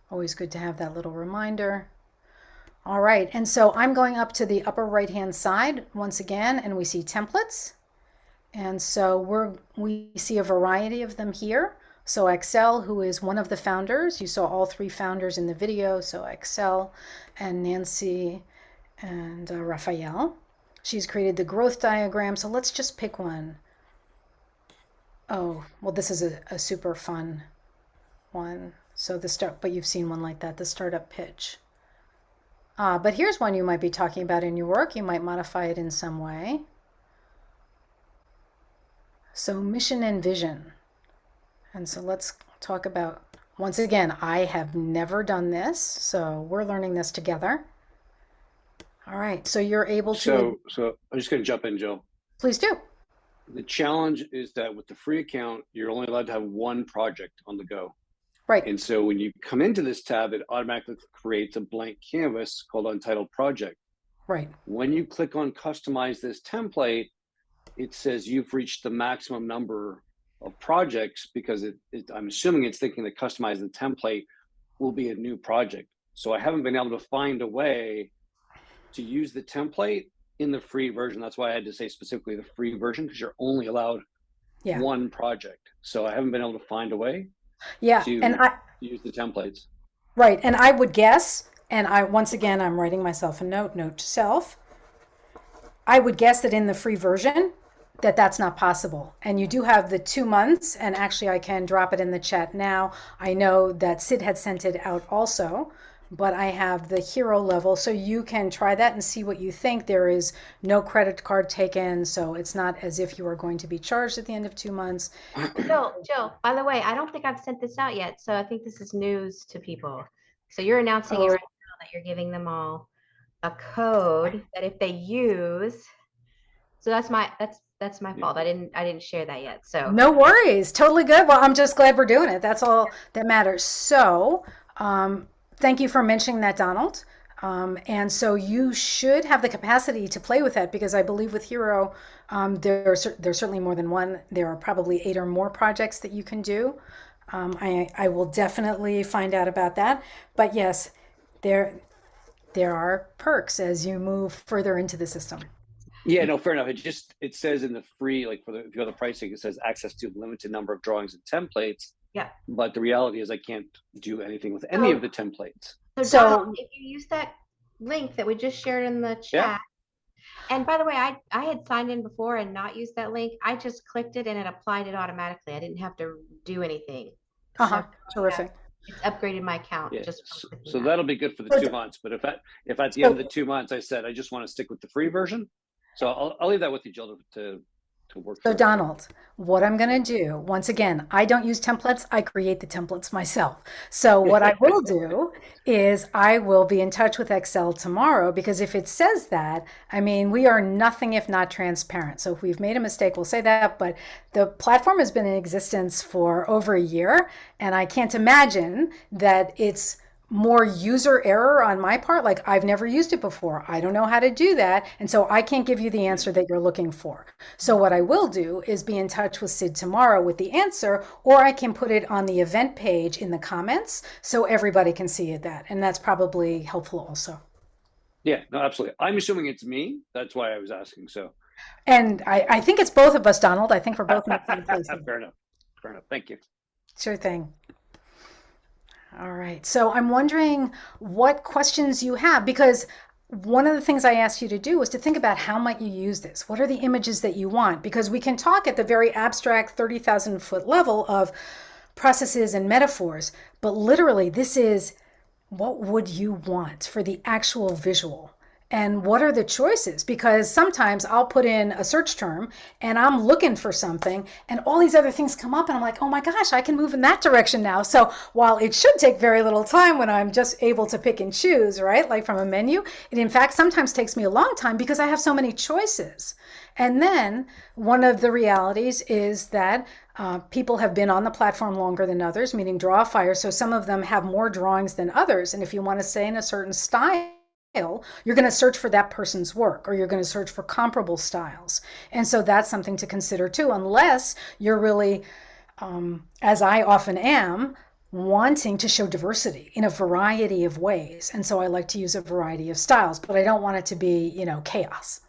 Always good to have that little reminder. All right, and so I'm going up to the upper right-hand side once again, and we see templates. And so we see a variety of them here. So Excel, who is one of the founders, you saw all three founders in the video. So Excel and Nancy and Raphael. She's created the growth diagram. So let's just pick one. Oh, well, this is a super fun one. So but you've seen one like that, the startup pitch. But here's one you might be talking about in your work. You might modify it in some way. So mission and vision. And so let's talk about, once again, I have never done this, so we're learning this together. All right, so you're able to... So I'm just going to jump in, Jill. Please do. The challenge is that with the free account, you're only allowed to have one project on the go. Right. And so when you come into this tab, it automatically creates a blank canvas called Untitled Project. Right. When you click on Customize this template, it says you've reached the maximum number of projects because I'm assuming it's thinking that Customize the template will be a new project. So I haven't been able to find a way to use the template in the free version. That's why I had to say specifically the free version, because you're only allowed one project. So I haven't been able to find a way to use the templates. Right, and I would guess, and once again, I'm writing myself a note to self. I would guess that in the free version, that's not possible. And you do have the 2 months, and actually I can drop it in the chat now. I know that Sid had sent it out also, but I have the hero level, so you can try that and see what you think. There is no credit card taken, so it's not as if you are going to be charged at the end of 2 months. Jill, by the way, I don't think I've sent this out yet, so I think this is news to people. So you're announcing it right now that you're giving them all a code that if they use, so that's my fault. I didn't share that yet. So no worries, totally good. Well, I'm just glad we're doing it. That's all that matters. So thank you for mentioning that, Donald. And so you should have the capacity to play with that, because I believe with Hero, there's certainly more than one. There are probably 8 or more projects that you can do. I will definitely find out about that. But yes, there are perks as you move further into the system. Yeah, no, fair enough. It says in the free, like if you go to the pricing, it says access to a limited number of drawings and templates. Yeah. But the reality is I can't do anything with any of the templates. So Donald, if you use that link that we just shared in the chat, and by the way, I had signed in before and not used that link. I just clicked it and it applied it automatically. I didn't have to do anything. Terrific. It's upgraded my account. Yeah. Just so that'll be good for the 2 months. But if at the end of the 2 months I said I just want to stick with the free version, so I'll leave that with you, Jill, to work. So Donald, what I'm going to do, once again, I don't use templates. I create the templates myself. So what I will do is I will be in touch with Excel tomorrow, because if it says that, I mean, we are nothing if not transparent. So if we've made a mistake, we'll say that. But the platform has been in existence for over a year, and I can't imagine that it's more user error on my part. Like, I've never used it before. I don't know how to do that. And so I can't give you the answer that you're looking for. So what I will do is be in touch with Sid tomorrow with the answer, or I can put it on the event page in the comments so everybody can see that. And that's probably helpful also. Yeah, no, absolutely. I'm assuming it's me. That's why I was asking. So, and I think it's both of us, Donald. I think we're both in the same place. Fair enough. Thank you. Sure thing. All right. So I'm wondering what questions you have, because one of the things I asked you to do was to think about how might you use this? What are the images that you want? Because we can talk at the very abstract 30,000 foot level of processes and metaphors, but literally this is what would you want for the actual visual? and what are the choices? Because sometimes I'll put in a search term and I'm looking for something and all these other things come up and I'm like, oh my gosh, I can move in that direction now. So while it should take very little time when I'm just able to pick and choose, right? Like from a menu, it in fact sometimes takes me a long time because I have so many choices. And then one of the realities is that people have been on the platform longer than others, meaning Drawify. So some of them have more drawings than others. And if you want to stay in a certain style, you're going to search for that person's work, or you're going to search for comparable styles. And so that's something to consider too, unless you're really, as I often am, wanting to show diversity in a variety of ways. And so I like to use a variety of styles, but I don't want it to be, chaos.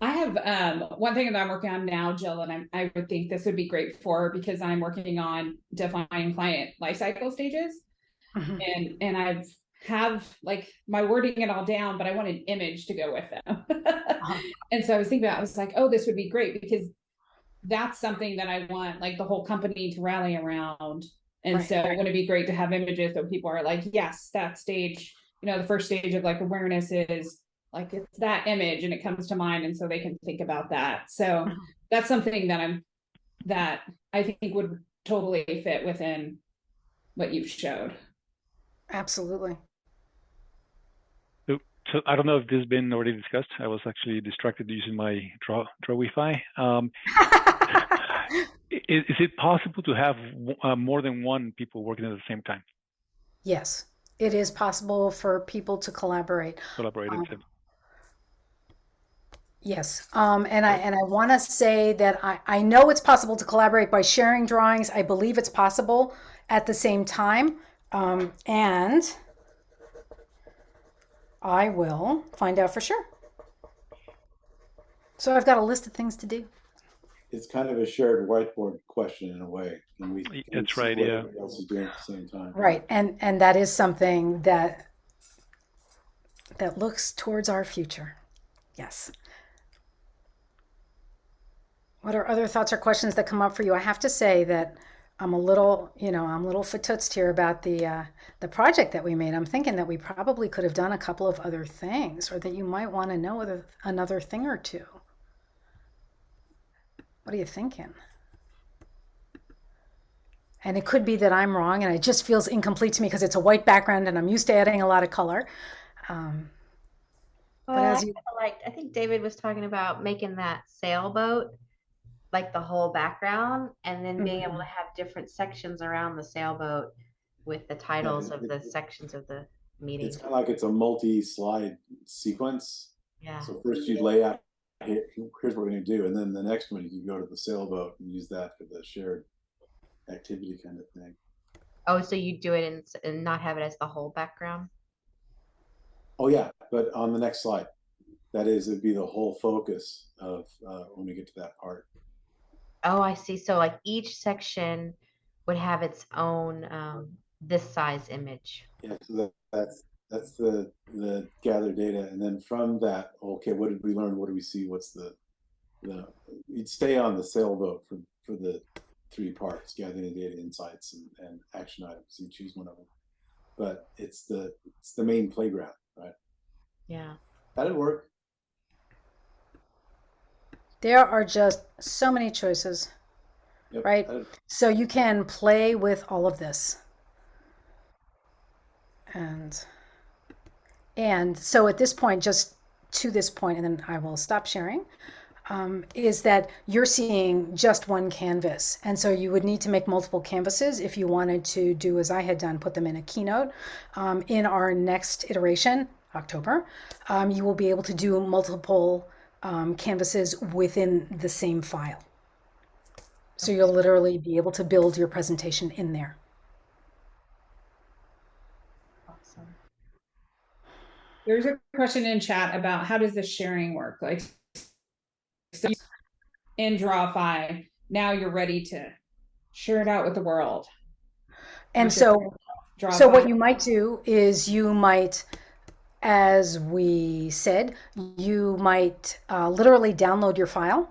I have one thing that I'm working on now, Jill, and I would think this would be great for, because I'm working on defining client lifecycle stages. And I have like my wording it all down, but I want an image to go with them. And so I was thinking about, I was like, oh, this would be great, because that's something that I want like the whole company to rally around. And so wouldn't it be great to have images so people are like, yes, that stage, the first stage of like awareness is like, it's that image and it comes to mind. And so they can think about that. So that's something that I think would totally fit within what you've showed. Absolutely. So I don't know if this has been already discussed. I was actually distracted using my Drawify. Is it possible to have more than one people working at the same time? Yes, it is possible for people to collaborate. Yes, and I want to say that I know it's possible to collaborate by sharing drawings. I believe it's possible at the same time. And I will find out for sure. So I've got a list of things to do. It's kind of a shared whiteboard question in a way. That's right. Yeah. Everybody else is doing at the same time. Right, and that is something that looks towards our future. Yes. What are other thoughts or questions that come up for you? I have to say that I'm a little fatoutsed here about the project that we made. I'm thinking that we probably could have done a couple of other things, or that you might want to know another thing or two. What are you thinking? And it could be that I'm wrong and it just feels incomplete to me because it's a white background and I'm used to adding a lot of color. But I think David was talking about making that sailboat like the whole background, and then being able to have different sections around the sailboat with the titles of the sections of the meeting. It's kind of like it's a multi-slide sequence. Yeah. So first you lay out, here's what we're going to do, and then the next one you go to the sailboat and use that for the shared activity kind of thing. Oh, so you do it and not have it as the whole background? Oh yeah, but on the next slide, that is, it'd be the whole focus of when we get to that part. Oh, I see. So like each section would have its own this size image. Yeah, so that's the gather data, and then from that, okay, what did we learn? What do we see? What's you'd stay on the sailboat for the 3 parts: gathering the data, insights, and action items. So you choose one of them, but it's the main playground, right? Yeah, that'd work. There are just so many choices, right? So you can play with all of this. And so at this point, just to this point, and then I will stop sharing, is that you're seeing just one canvas. And so you would need to make multiple canvases if you wanted to do as I had done, put them in a keynote. In our next iteration, October, you will be able to do multiple canvases within the same file. So you'll literally be able to build your presentation in there. awesome. There's a question in chat about how does the sharing work? Like, so in Drawify, now you're ready to share it out with the world. And so what you might do is you might, as we said, you might literally download your file,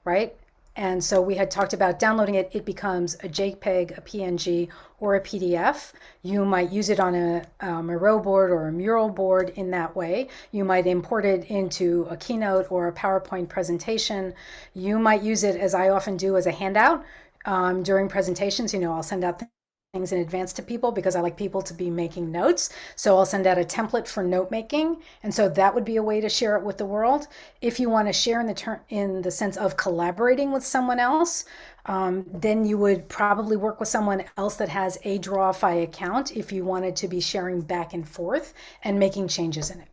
right? And so we had talked about downloading it. It becomes a JPEG, a PNG, or a PDF. You might use it on a Miro board or a mural board in that way. You might import it into a keynote or a PowerPoint presentation. You might use it, as I often do, as a handout during presentations. I'll send out things in advance to people because I like people to be making notes. So I'll send out a template for note making. And so that would be a way to share it with the world. If you want to share in the sense of collaborating with someone else, then you would probably work with someone else that has a Drawify account if you wanted to be sharing back and forth and making changes in it.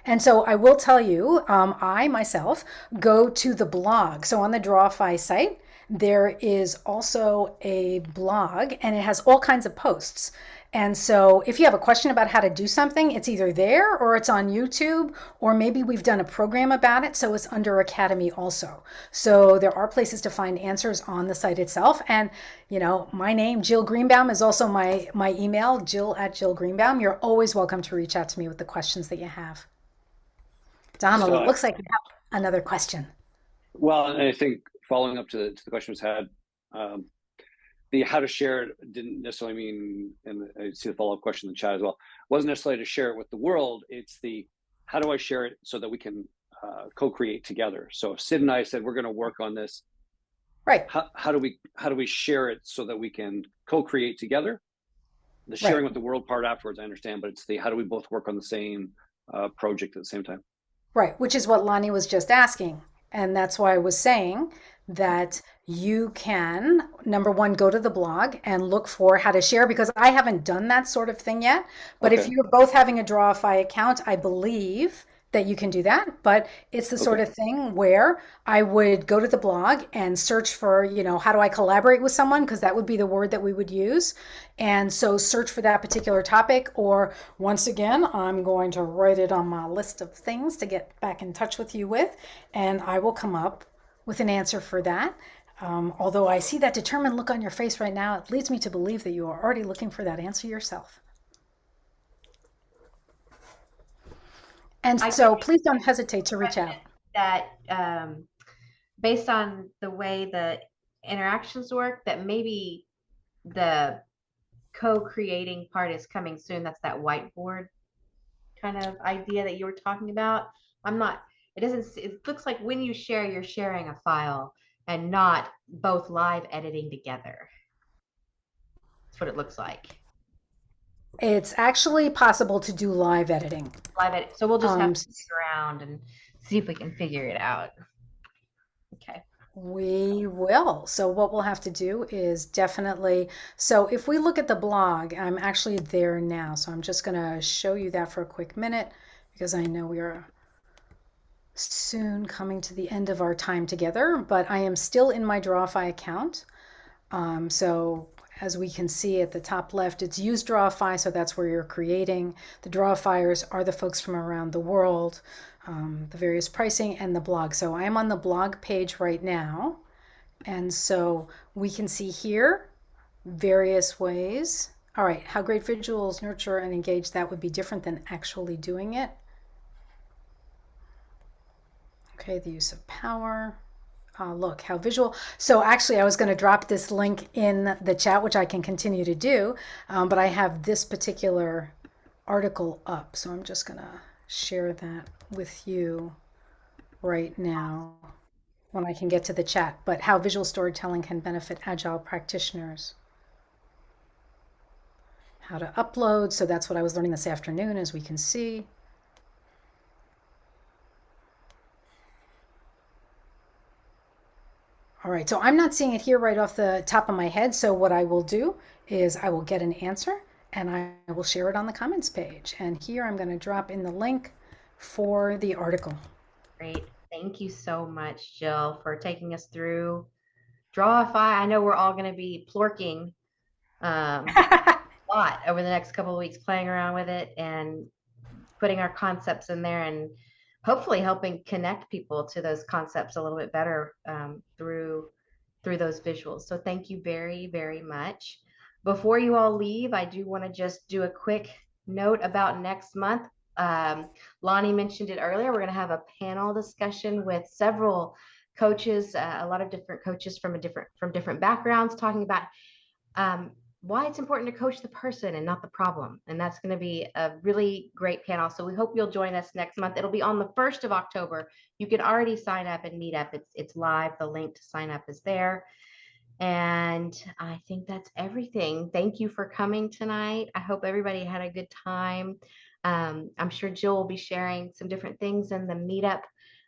And so I will tell you, I myself go to the blog. So on the Drawify site, there is also a blog and it has all kinds of posts. And so if you have a question about how to do something, it's either there or it's on YouTube, or maybe we've done a program about it. So it's under Academy also. So there are places to find answers on the site itself. And, my name, Jill Greenbaum, is also my email, Jill@JillGreenbaum. You're always welcome to reach out to me with the questions that you have. Donald, it looks like you have another question. Well, and I think following up to the question was had, the how to share it didn't necessarily mean, and I see the follow-up question in the chat as well, wasn't necessarily to share it with the world. It's the how do I share it so that we can co-create together. So if Sid and I said we're going to work on this, right? How do we share it so that we can co-create together? The sharing with the world part afterwards, I understand, but it's the how do we both work on the same project at the same time? Right, which is what Lonnie was just asking. And that's why I was saying that you can, number one, go to the blog and look for how to share, because I haven't done that sort of thing yet. But if you're both having a Drawify account, I believe that you can do that. But it's the sort of thing where I would go to the blog and search for, how do I collaborate with someone? Because that would be the word that we would use. And so search for that particular topic. Or once again, I'm going to write it on my list of things to get back in touch with you with. And I will come up with an answer for that. Although I see that determined look on your face right now, it leads me to believe that you are already looking for that answer yourself. And so please don't hesitate to reach out. That based on the way the interactions work, that maybe the co-creating part is coming soon. That's that whiteboard kind of idea that you were talking about. It looks like when you share, you're sharing a file and not both live editing together. That's what it looks like. It's actually possible to do live editing. Live edit. So we'll just have to stick around and see if we can figure it out. Okay. We will. So what we'll have to do is definitely, so if we look at the blog, I'm actually there now. So I'm just going to show you that for a quick minute, because I know we are soon coming to the end of our time together, but I am still in my Drawify account. So as we can see at the top left, it's use Drawify, so that's where you're creating. The Drawifiers are the folks from around the world, the various pricing and the blog. So I am on the blog page right now. And so we can see here various ways. All right, how great visuals nurture and engage, that would be different than actually doing it. Okay, the use of power. Look how visual. So actually I was going to drop this link in the chat, which I can continue to do, but I have this particular article up. So I'm just going to share that with you right now when I can get to the chat. But how visual storytelling can benefit Agile practitioners. How to upload. So that's what I was learning this afternoon, as we can see. All right, so I'm not seeing it here right off the top of my head. So what I will do is I will get an answer and I will share it on the comments page. And here I'm going to drop in the link for the article. Great. Thank you so much, Jill, for taking us through Drawify. I know we're all going to be plorking a lot over the next couple of weeks, playing around with it and putting our concepts in there and hopefully helping connect people to those concepts a little bit better through those visuals. So thank you very, very much. Before you all leave, I do want to just do a quick note about next month. Lonnie mentioned it earlier. We're going to have a panel discussion with several coaches, a lot of different coaches from different backgrounds, talking about why it's important to coach the person and not the problem. And that's going to be a really great panel. So we hope you'll join us next month. It'll be on the 1st of October. You can already sign up and meet up. It's live. The link to sign up is there. And I think that's everything. Thank you for coming tonight. I hope everybody had a good time. I'm sure Jill will be sharing some different things in the meetup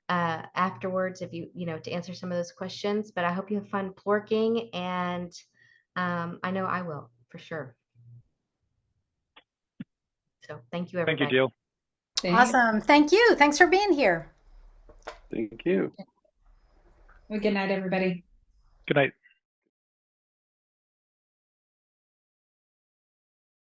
afterwards, if you know, to answer some of those questions. But I hope you have fun plorking, and I know I will, for sure. So thank you, everybody. Thank you, Jill. Awesome. Thank you. Thanks for being here. Thank you. Well, good night, everybody. Good night.